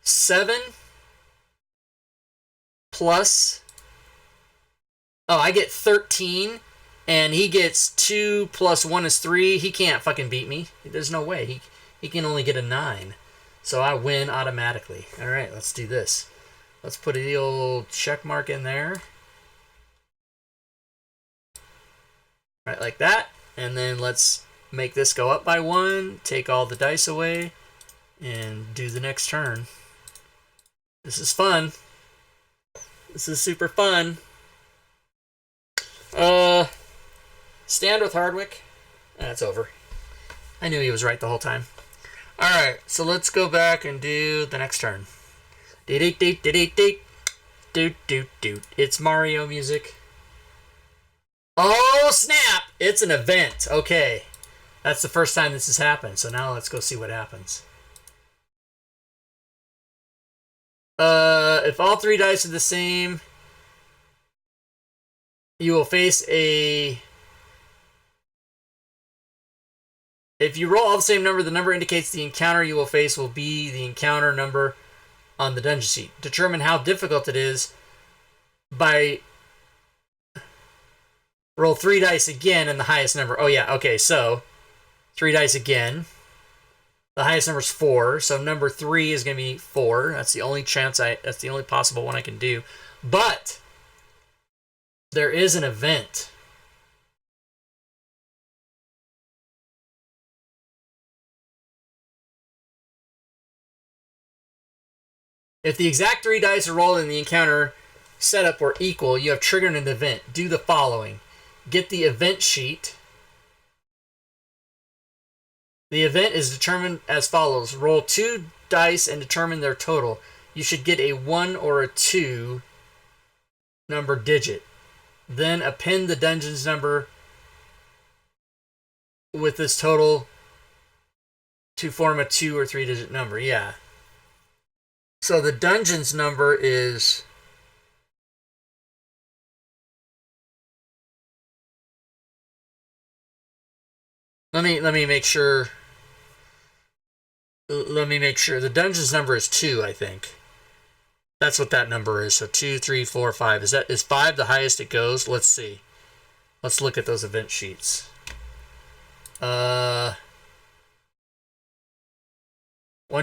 7 plus. Oh, I get 13, and he gets 2 plus 1 is 3. He can't fucking beat me. There's no way. He can only get a 9. So I win automatically. All right, let's do this. Let's put the old check mark in there. Right, like that. And then let's make this go up by 1, take all the dice away, and do the next turn. This is fun. This is super fun. Stand with Hardwick. That's over. I knew he was right the whole time. Alright, so let's go back and do the next turn. It's Mario music. Oh, snap! It's an event. Okay. That's the first time this has happened, so now let's go see what happens. If all 3 dice are the same, you will face a... If you roll all the same number, the number indicates the encounter you will face will be the encounter number on the dungeon sheet. Determine how difficult it is by... Roll 3 dice again and the highest number. Oh yeah, okay, so 3 dice again. The highest number is 4, so number 3 is going to be 4. That's the only that's the only possible one I can do. But there is an event. If the exact 3 dice are rolled in the encounter setup were equal, you have triggered an event. Do the following. Get the event sheet. The event is determined as follows. Roll 2 dice and determine their total. You should get a 1 or a 2 number digit. Then append the dungeon's number with this total to form a 2 or 3 digit number. Yeah. So the dungeon's number is... Let me make sure. Let me make sure. The dungeon's number is 2, I think. That's what that number is. So 2, 3, 4, 5. Is 5 the highest it goes? Let's see. Let's look at those event sheets. 1,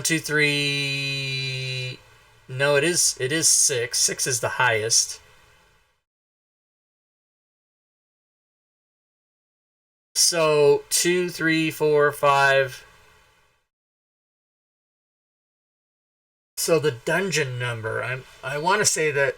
2, 3. No, it is 6. 6 is the highest. So 2, 3, 4, 5. So the dungeon number, I want to say that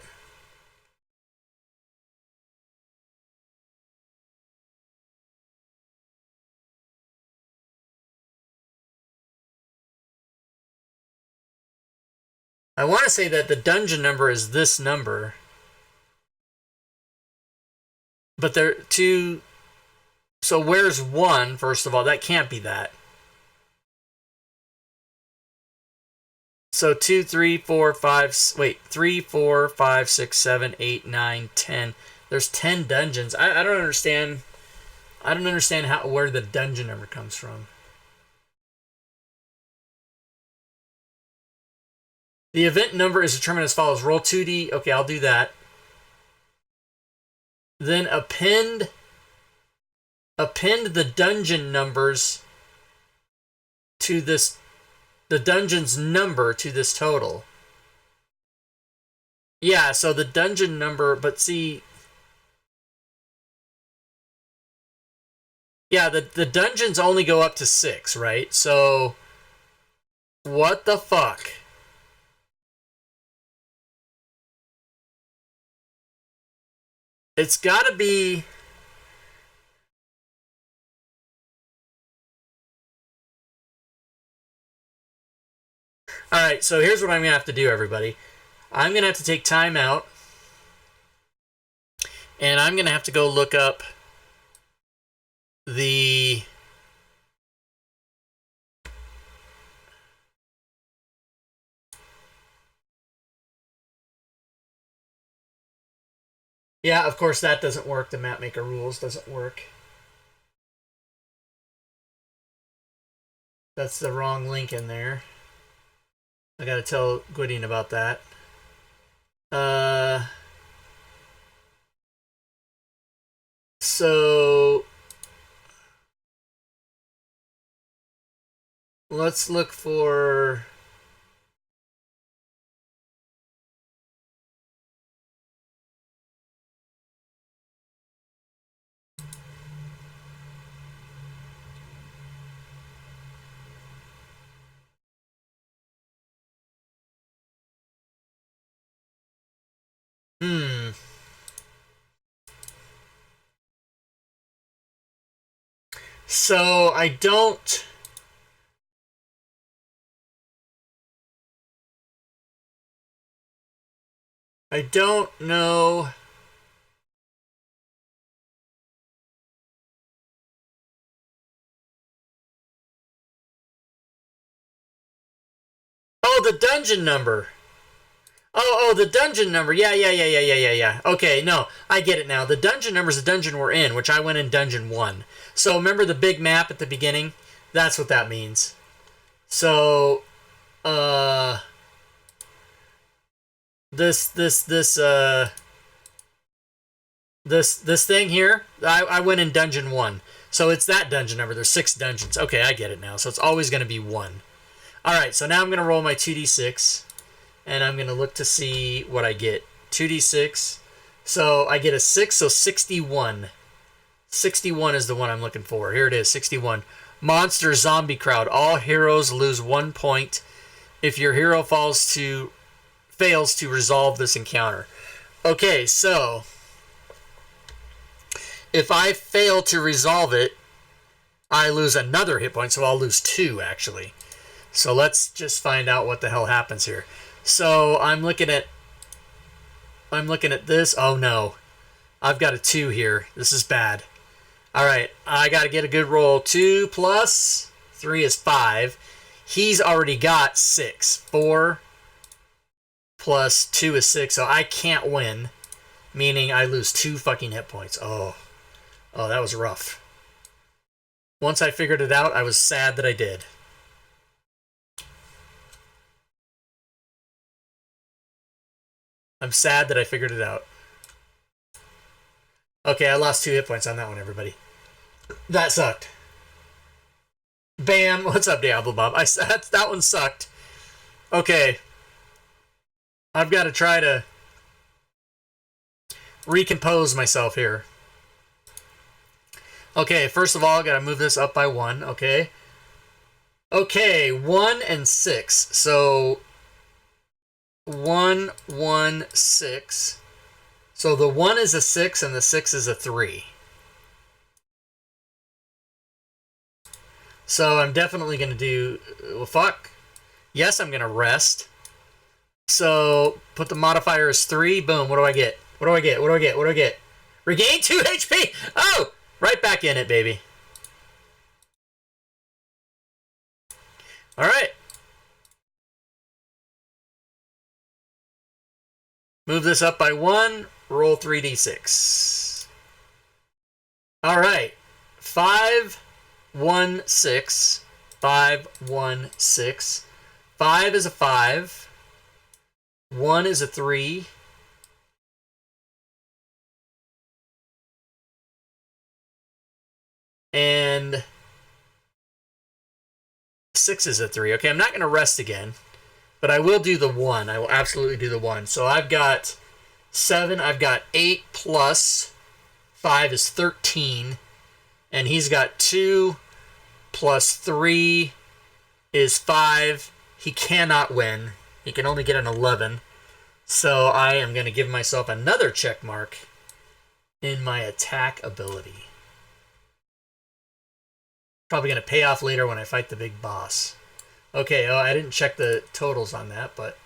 the dungeon number is this number. But there 2. So where's 1, first of all? That can't be that. So 2, 3, 4, 5... Wait, 3, 4, 5, 6, 7, 8, 9, 10. There's 10 dungeons. I don't understand... I don't understand where the dungeon number comes from. The event number is determined as follows. Roll 2d. Okay, I'll do that. Then append the dungeon numbers to this, the dungeon's number to this total. Yeah, so the dungeon number, but see, yeah, the dungeons only go up to 6, right? So, what the fuck? It's gotta be... Alright, so here's what I'm going to have to do, everybody. I'm going to have to take time out. And I'm going to have to go look up the yeah, of course that doesn't work. The map maker rules doesn't work. That's the wrong link in there. I gotta tell Gwydion about that. So let's look for So I don't know. Oh, the dungeon number. Oh, the dungeon number. Yeah. Okay, no, I get it now. The dungeon number is the dungeon we're in, which I went in dungeon 1. So remember the big map at the beginning? That's what that means. So, this thing here, I went in dungeon 1. So it's that dungeon number. There's 6 dungeons. Okay, I get it now. So it's always going to be 1. All right, so now I'm going to roll my 2d6. And I'm going to look to see what I get. 2d6. So I get a 6, so 61. 61 is the one I'm looking for. Here it is, 61. Monster zombie crowd. All heroes lose 1 point if your hero fails to resolve this encounter. Okay, so if I fail to resolve it, I lose another hit point, so I'll lose 2 actually. So let's just find out what the hell happens here. So I'm looking at this. Oh no. I've got a 2 here. This is bad. Alright, I gotta get a good roll. 2 plus 3 is 5. He's already got 6. 4 plus 2 is 6, so I can't win. Meaning I lose 2 fucking hit points. Oh, that was rough. Once I figured it out, I was sad that I did. I'm sad that I figured it out. Okay, I lost 2 hit points on that one, everybody. That sucked. Bam! What's up, Diablo Bob? That one sucked. Okay. I've got to try to recompose myself here. Okay, first of all, I got to move this up by 1, okay? Okay, 1 and 6. So 1, 1, 6. So the 1 is a 6 and the 6 is a 3. So I'm definitely going to do... Well, fuck. Yes, I'm going to rest. So put the modifier as 3. Boom. What do I get? What do I get? What do I get? What do I get? Regain 2 HP! Oh! Right back in it, baby. Alright. Move this up by 1. Roll 3d6. Alright. 5, 1, 6. 5, 1, 6. 5 is a 5. 1 is a 3. And 6 is a 3. Okay, I'm not going to rest again. But I will do the 1. I will absolutely do the 1. So I've got 7. I've got 8 plus 5 is 13. And he's got 2 plus 3 is 5. He cannot win. He can only get an 11. So I am going to give myself another check mark in my attack ability. Probably going to pay off later when I fight the big boss. Okay, oh, I didn't check the totals on that, but...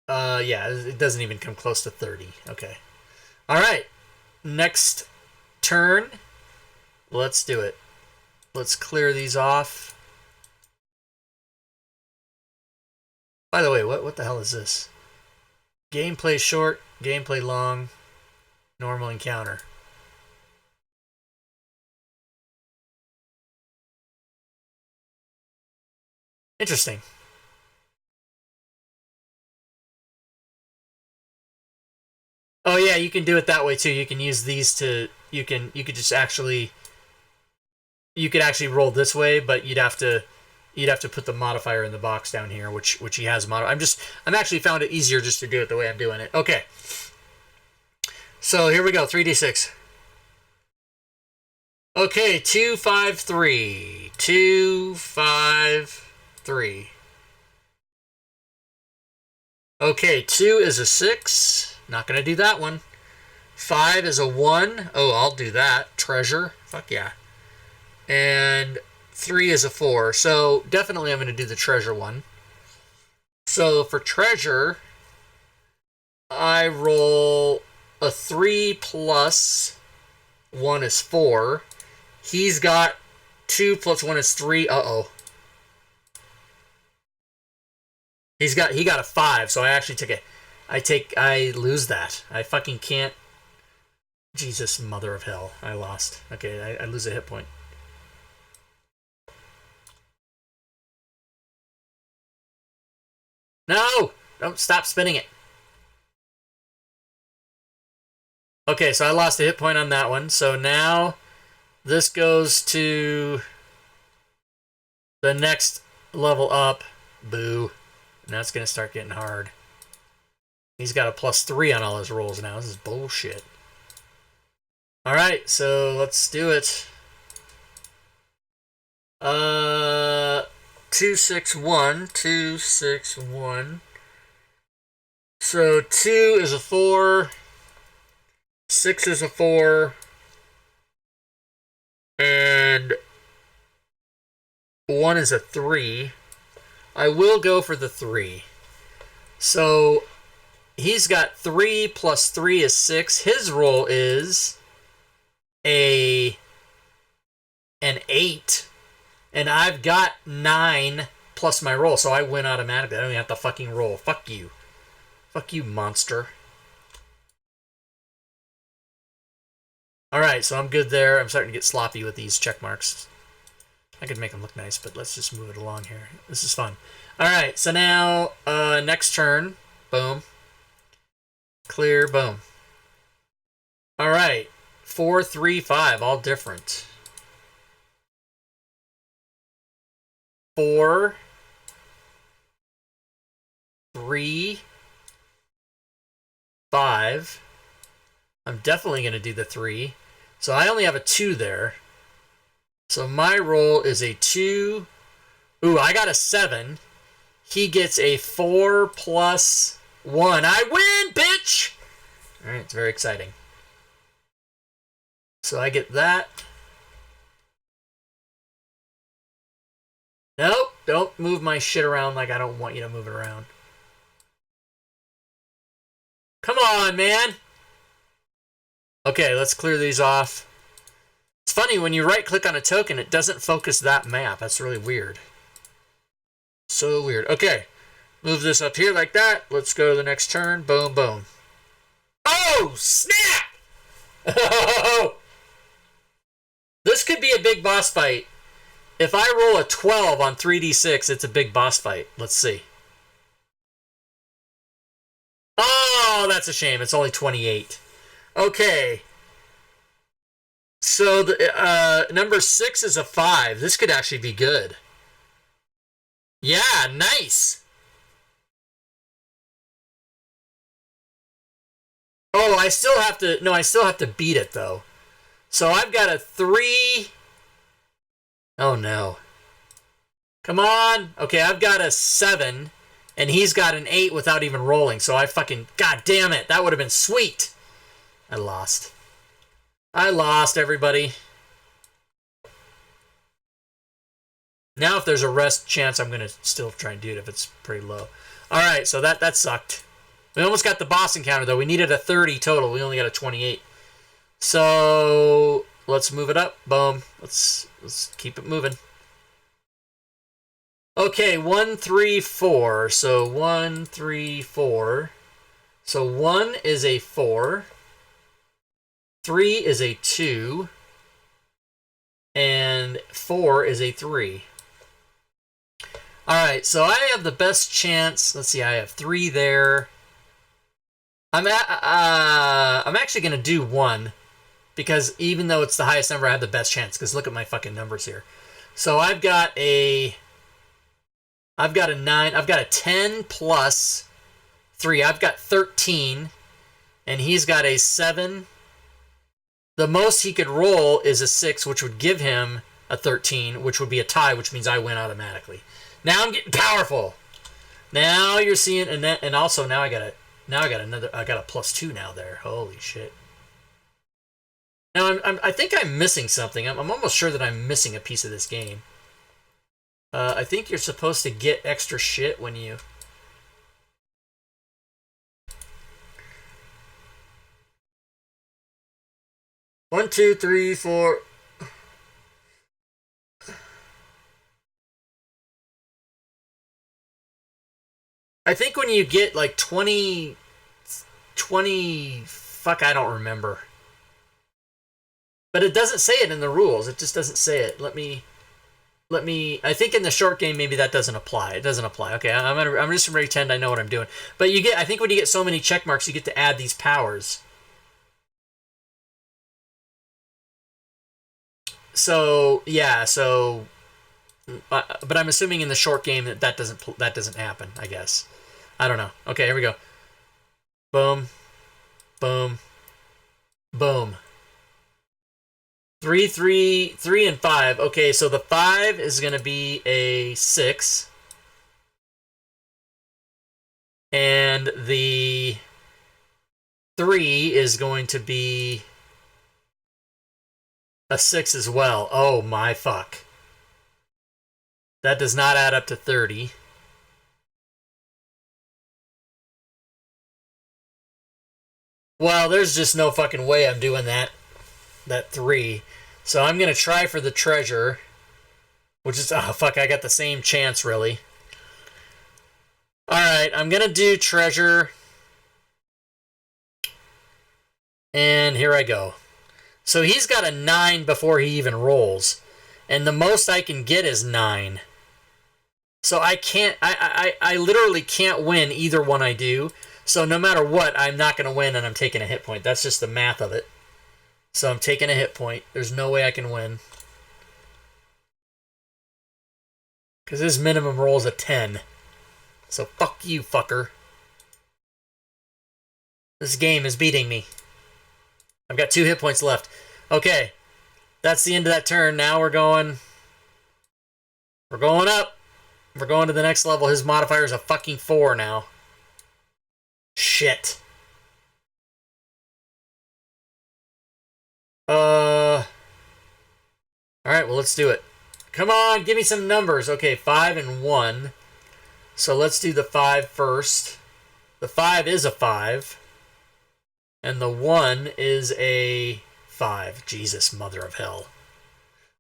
yeah, it doesn't even come close to 30. Okay. Alright. next turn, let's do it. Let's clear these off. By the way, what the hell is this? Gameplay short, gameplay long, normal encounter. Interesting. Oh yeah, you can do it that way too. You can use these to you could just actually you could actually roll this way, but you'd have to put the modifier in the box down here, which he has I'm actually found it easier just to do it the way I'm doing it. Okay. So here we go, 3d6. Okay, 2, 5, 3. 2, 5, 3. Okay, 2 is a 6. Not gonna do that one. 5 is a 1. Oh, I'll do that. Treasure. Fuck yeah. And 3 is a 4. So definitely I'm gonna do the treasure one. So for treasure, I roll a 3 plus 1 is 4. He's got 2 plus 1 is 3. Uh-oh. He got a 5, so I actually I lose that. I fucking can't. Jesus, mother of hell. I lost. Okay, I lose a hit point. No! Don't stop spinning it. Okay, so I lost a hit point on that one. So now this goes to the next level up. Boo. Now it's going to start getting hard. He's got a +3 on all his rolls now. This is bullshit. Alright, so let's do it. 2, 6, 1. 2, 6, 1. So 2 is a 4. 6 is a 4. And 1 is a 3. I will go for the 3. So he's got 3 plus 3 is 6. His roll is an 8. And I've got 9 plus my roll. So I win automatically. I don't even have to fucking roll. Fuck you. Fuck you, monster. Alright, so I'm good there. I'm starting to get sloppy with these check marks. I could make them look nice, but let's just move it along here. This is fun. Alright, so now, next turn. Boom. Clear, boom. Alright. 4, 3, 5, all different. 4, 3, 5. I'm definitely going to do the 3. So I only have a 2 there. So my roll is a 2. Ooh, I got a 7. He gets a 4 plus 1. I win, bitch! Alright, it's very exciting. So I get that. Nope, don't move my shit around like I don't want you to move it around. Come on, man! Okay, let's clear these off. It's funny, when you right-click on a token, it doesn't focus that map. That's really weird. So weird. Okay, move this up here like that. Let's go to the next turn. Boom, boom. Oh, snap! Oh! This could be a big boss fight. If I roll a 12 on 3d6, it's a big boss fight. Let's see. Oh, that's a shame. It's only 28. Okay. So the number 6 is a 5. This could actually be good. Yeah, nice. Oh, I still have to beat it though. So I've got a 3. Oh no. Come on. Okay, I've got a 7 and he's got an 8 without even rolling. So I fucking, god damn it. That would have been sweet. I lost. I lost, everybody. Now if there's a rest chance, I'm going to still try and do it if it's pretty low. Alright, so that sucked. We almost got the boss encounter, though. We needed a 30 total. We only got a 28. So let's move it up. Boom. Let's keep it moving. Okay, 1, 3, 4. So 1, 3, 4. So 1 is a 4. 3 is a 2. And 4 is a 3. Alright, so I have the best chance. Let's see, I have 3 there. I'm actually going to do 1. Because even though it's the highest number, I have the best chance. Because look at my fucking numbers here. So I've got a 9. I've got a 10 plus 3. I've got 13. And he's got a 7. The most he could roll is a 6, which would give him a 13, which would be a tie, which means I win automatically. Now I'm getting powerful. Now you're seeing, and also now I got a +2 now there. Holy shit. Now I think I'm missing something. I'm almost sure that I'm missing a piece of this game. I think you're supposed to get extra shit when you. One, two, three, four. I think when you get like 20, fuck, I don't remember. But it doesn't say it in the rules. It just doesn't say it. Let me, I think in the short game, maybe that doesn't apply. It doesn't apply. Okay, I'm just going to pretend I know what I'm doing. But you get, I think when you get so many check marks, you get to add these powers. So, yeah, so, but I'm assuming in the short game that doesn't happen, I guess. I don't know. Okay, here we go. Boom. Boom. Boom. 3, 3, 3, and 5. Okay, so the 5 is going to be a 6. And the 3 is going to be a 6 as well. Oh my fuck. That does not add up to 30. Well, there's just no fucking way I'm doing that 3. So I'm going to try for the treasure. Which is, oh fuck, I got the same chance really. Alright, I'm going to do treasure. And here I go. So he's got a 9 before he even rolls. And the most I can get is 9. So I can't, I literally can't win either one I do. So no matter what, I'm not going to win and I'm taking a hit point. That's just the math of it. So I'm taking a hit point. There's no way I can win. Because his minimum roll is a 10. So fuck you, fucker. This game is beating me. I've got 2 hit points left. Okay. That's the end of that turn. Now we're going up. We're going to the next level. His modifier is a fucking 4 now. Shit. Alright, well, let's do it. Come on, give me some numbers. Okay, 5 and 1. So let's do the 5 first. The 5 is a 5. And the 1 is a 5. Jesus, mother of hell.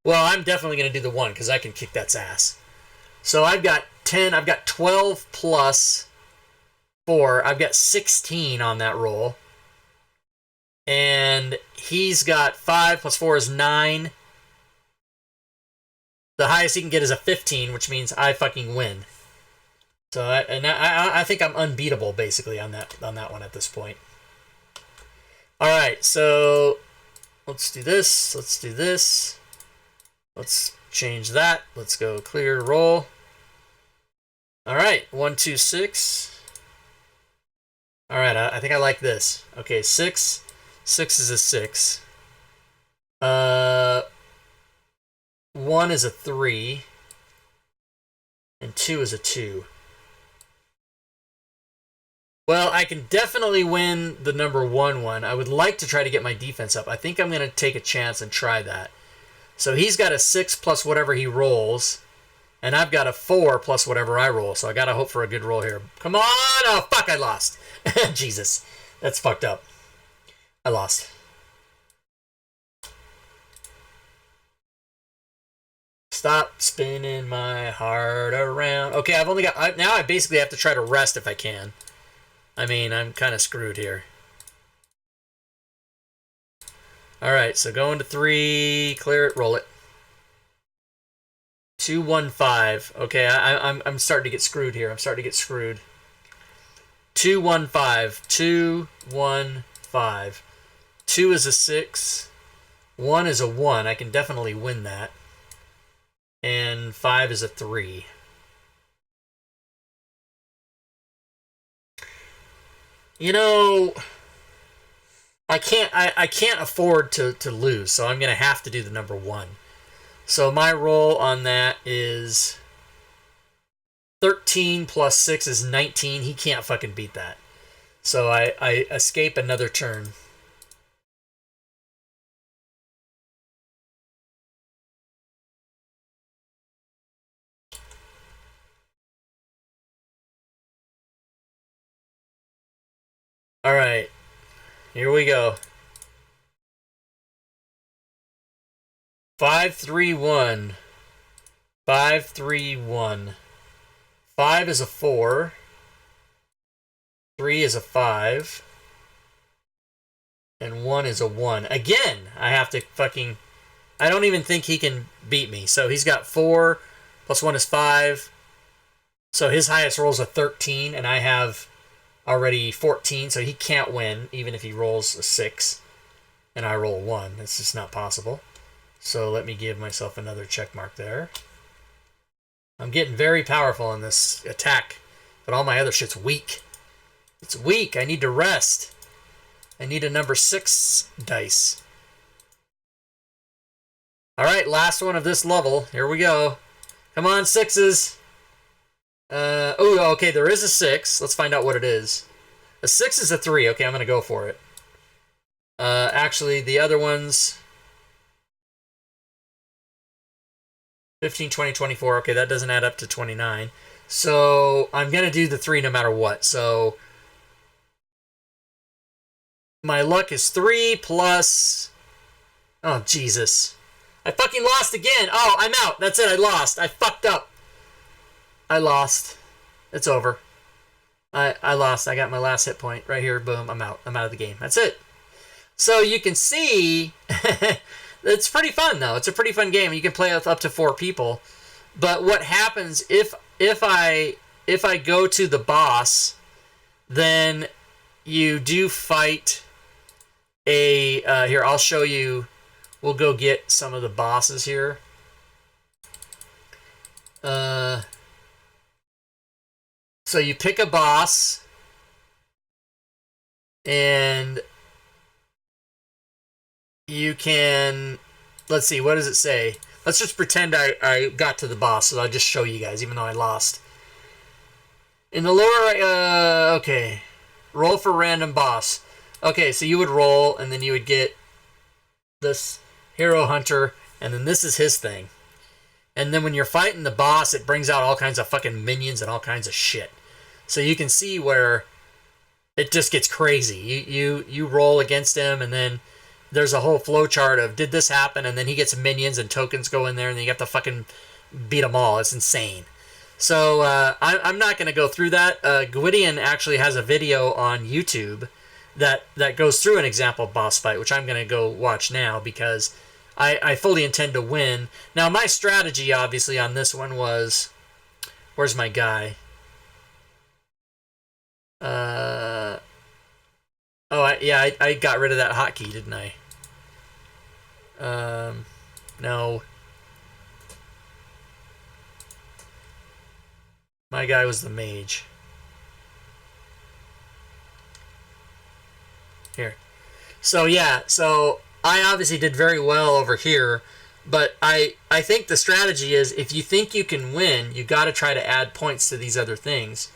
Well, I'm definitely going to do the 1 because I can kick that ass. So I've got 10. I've got 12 plus 4. I've got 16 on that roll. And he's got 5 plus 4 is 9. The highest he can get is a 15, which means I fucking win. So I think I'm unbeatable basically on that one at this point. All right, so let's do this. Let's do this. Let's change that. Let's go clear roll. All right, 1, 2, 6. All right, I think I like this. Okay, 6. 6 is a 6. 1 is a 3. And 2 is a 2. Well, I can definitely win the number 1. I would like to try to get my defense up. I think I'm going to take a chance and try that. So he's got a 6 plus whatever he rolls. And I've got a 4 plus whatever I roll. So I got to hope for a good roll here. Come on! Oh, fuck, I lost. Jesus. That's fucked up. I lost. Stop spinning my heart around. Okay, I've only got... now I basically have to try to rest if I can. I mean, I'm kind of screwed here. Alright, so go into 3, clear it, roll it. 2, 1, 5. Okay, I'm starting to get screwed here. I'm starting to get screwed. 2, 1, 5. 2, 1, 5. 2 is a 6. 1 is a 1. I can definitely win that. And 5 is a 3. You know, I can't afford to lose, so I'm gonna have to do the number 1. So my roll on that is 13 plus 6 is 19. He can't fucking beat that. So I escape another turn. Alright. Here we go. 5, 3, 1. 5, 3, 1. 5 is a 4. 3 is a 5. And 1 is a 1. Again, I have to fucking... I don't even think he can beat me. So he's got 4 plus 1 is 5. So his highest roll is a 13, and I have already 14, so he can't win, even if he rolls a 6 and I roll 1. It's just not possible. So let me give myself another check mark there. I'm getting very powerful in this attack, but all my other shit's weak. It's weak. I need to rest. I need a number 6 dice. Alright, last one of this level. Here we go. Come on, 6s. Oh, okay, there is a 6. Let's find out what it is. A 6 is a 3. Okay, I'm going to go for it. Actually, the other ones... 15, 20, 24. Okay, that doesn't add up to 29. So, I'm going to do the 3 no matter what. So, my luck is 3 plus... Oh, Jesus. I fucking lost again. Oh, I'm out. That's it. I lost. I fucked up. I lost. It's over. I lost. I got my last hit point right here. Boom. I'm out. I'm out of the game. That's it. So you can see, it's pretty fun though. It's a pretty fun game. You can play with up to 4 people. But what happens if I go to the boss, then you do fight a here. I'll show you. We'll go get some of the bosses here. So you pick a boss, and you can, let's see, what does it say? Let's just pretend I got to the boss, so I'll just show you guys, even though I lost. In the lower right, okay, roll for random boss. Okay, so you would roll, and then you would get this Hero Hunter, and then this is his thing. And then when you're fighting the boss, it brings out all kinds of fucking minions and all kinds of shit. So you can see where it just gets crazy. You roll against him, and then there's a whole flowchart of did this happen, and then he gets minions and tokens go in there, and then you have to fucking beat them all. It's insane. So I'm not going to go through that. Gwydion actually has a video on YouTube that goes through an example boss fight, which I'm going to go watch now because I fully intend to win. Now, my strategy, obviously, on this one was... Where's my guy? I got rid of that hotkey, didn't I? No. My guy was the mage. Here. So, yeah, so I obviously did very well over here, but I think the strategy is if you think you can win, you got to try to add points to these other things.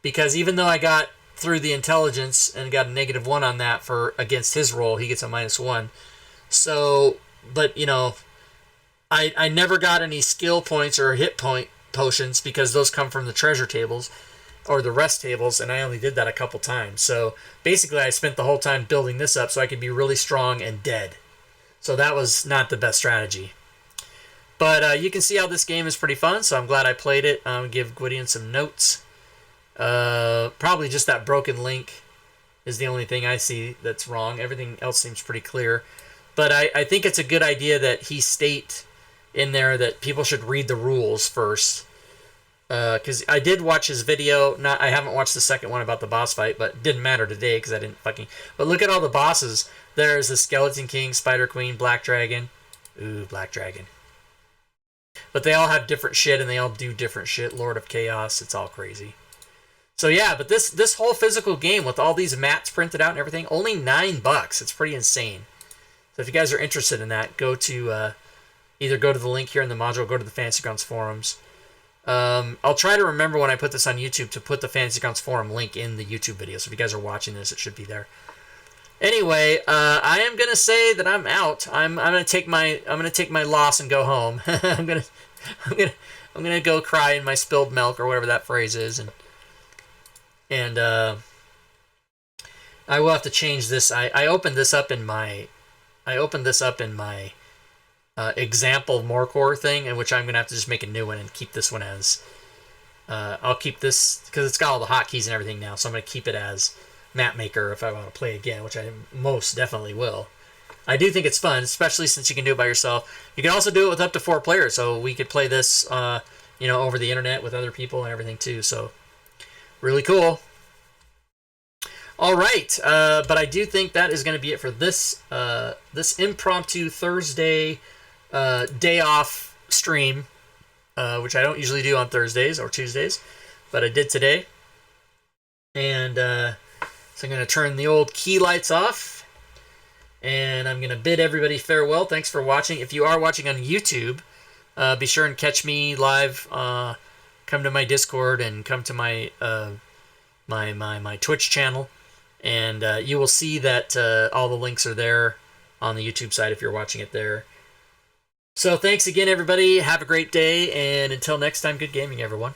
Because even though I got through the intelligence and got a -1 on that for against his roll, he gets a -1. So, but, you know, I never got any skill points or hit point potions because those come from the treasure tables or the rest tables, and I only did that a couple times. So basically I spent the whole time building this up so I could be really strong and dead. So that was not the best strategy. But you can see how this game is pretty fun, so I'm glad I played it. Give Gwydion some notes. Probably just that broken link is the only thing I see that's wrong. Everything else seems pretty clear. But I think it's a good idea that he state in there that people should read the rules first. Because I did watch his video. I haven't watched the second one about the boss fight, but it didn't matter today because I didn't fucking... But look at all the bosses. There's the Skeleton King, Spider Queen, Black Dragon. Ooh, Black Dragon. But they all have different shit, and they all do different shit. Lord of Chaos, it's all crazy. So yeah, but this whole physical game with all these mats printed out and everything, only $9. It's pretty insane. So if you guys are interested in that, go to either go to the link here in the module, or go to the Fantasy Grounds forums. I'll try to remember when I put this on YouTube to put the Fantasy Grounds forum link in the YouTube video. So if you guys are watching this, it should be there. Anyway, I am gonna say that I'm out. I'm gonna take my loss and go home. I'm gonna go cry in my spilled milk or whatever that phrase is, and I will have to change this. I opened this up in my example Morecore thing, in which I'm gonna have to just make a new one and keep this one as. I'll keep this because it's got all the hotkeys and everything now, so I'm gonna keep it as map maker if I want to play again, which I most definitely will. I do think it's fun, especially since you can do it by yourself. You can also do it with up to 4 players, so we could play this, over the internet with other people and everything too. So, really cool. All right, but I do think that is going to be it for this this impromptu Thursday day off stream, which I don't usually do on Thursdays or Tuesdays, but I did today. And so I'm going to turn the old key lights off, and I'm going to bid everybody farewell. Thanks for watching. If you are watching on YouTube, be sure and catch me live. Come to my Discord and come to my my Twitch channel, and you will see that all the links are there on the YouTube side if you're watching it there. So thanks again, everybody. Have a great day, and until next time, good gaming, everyone.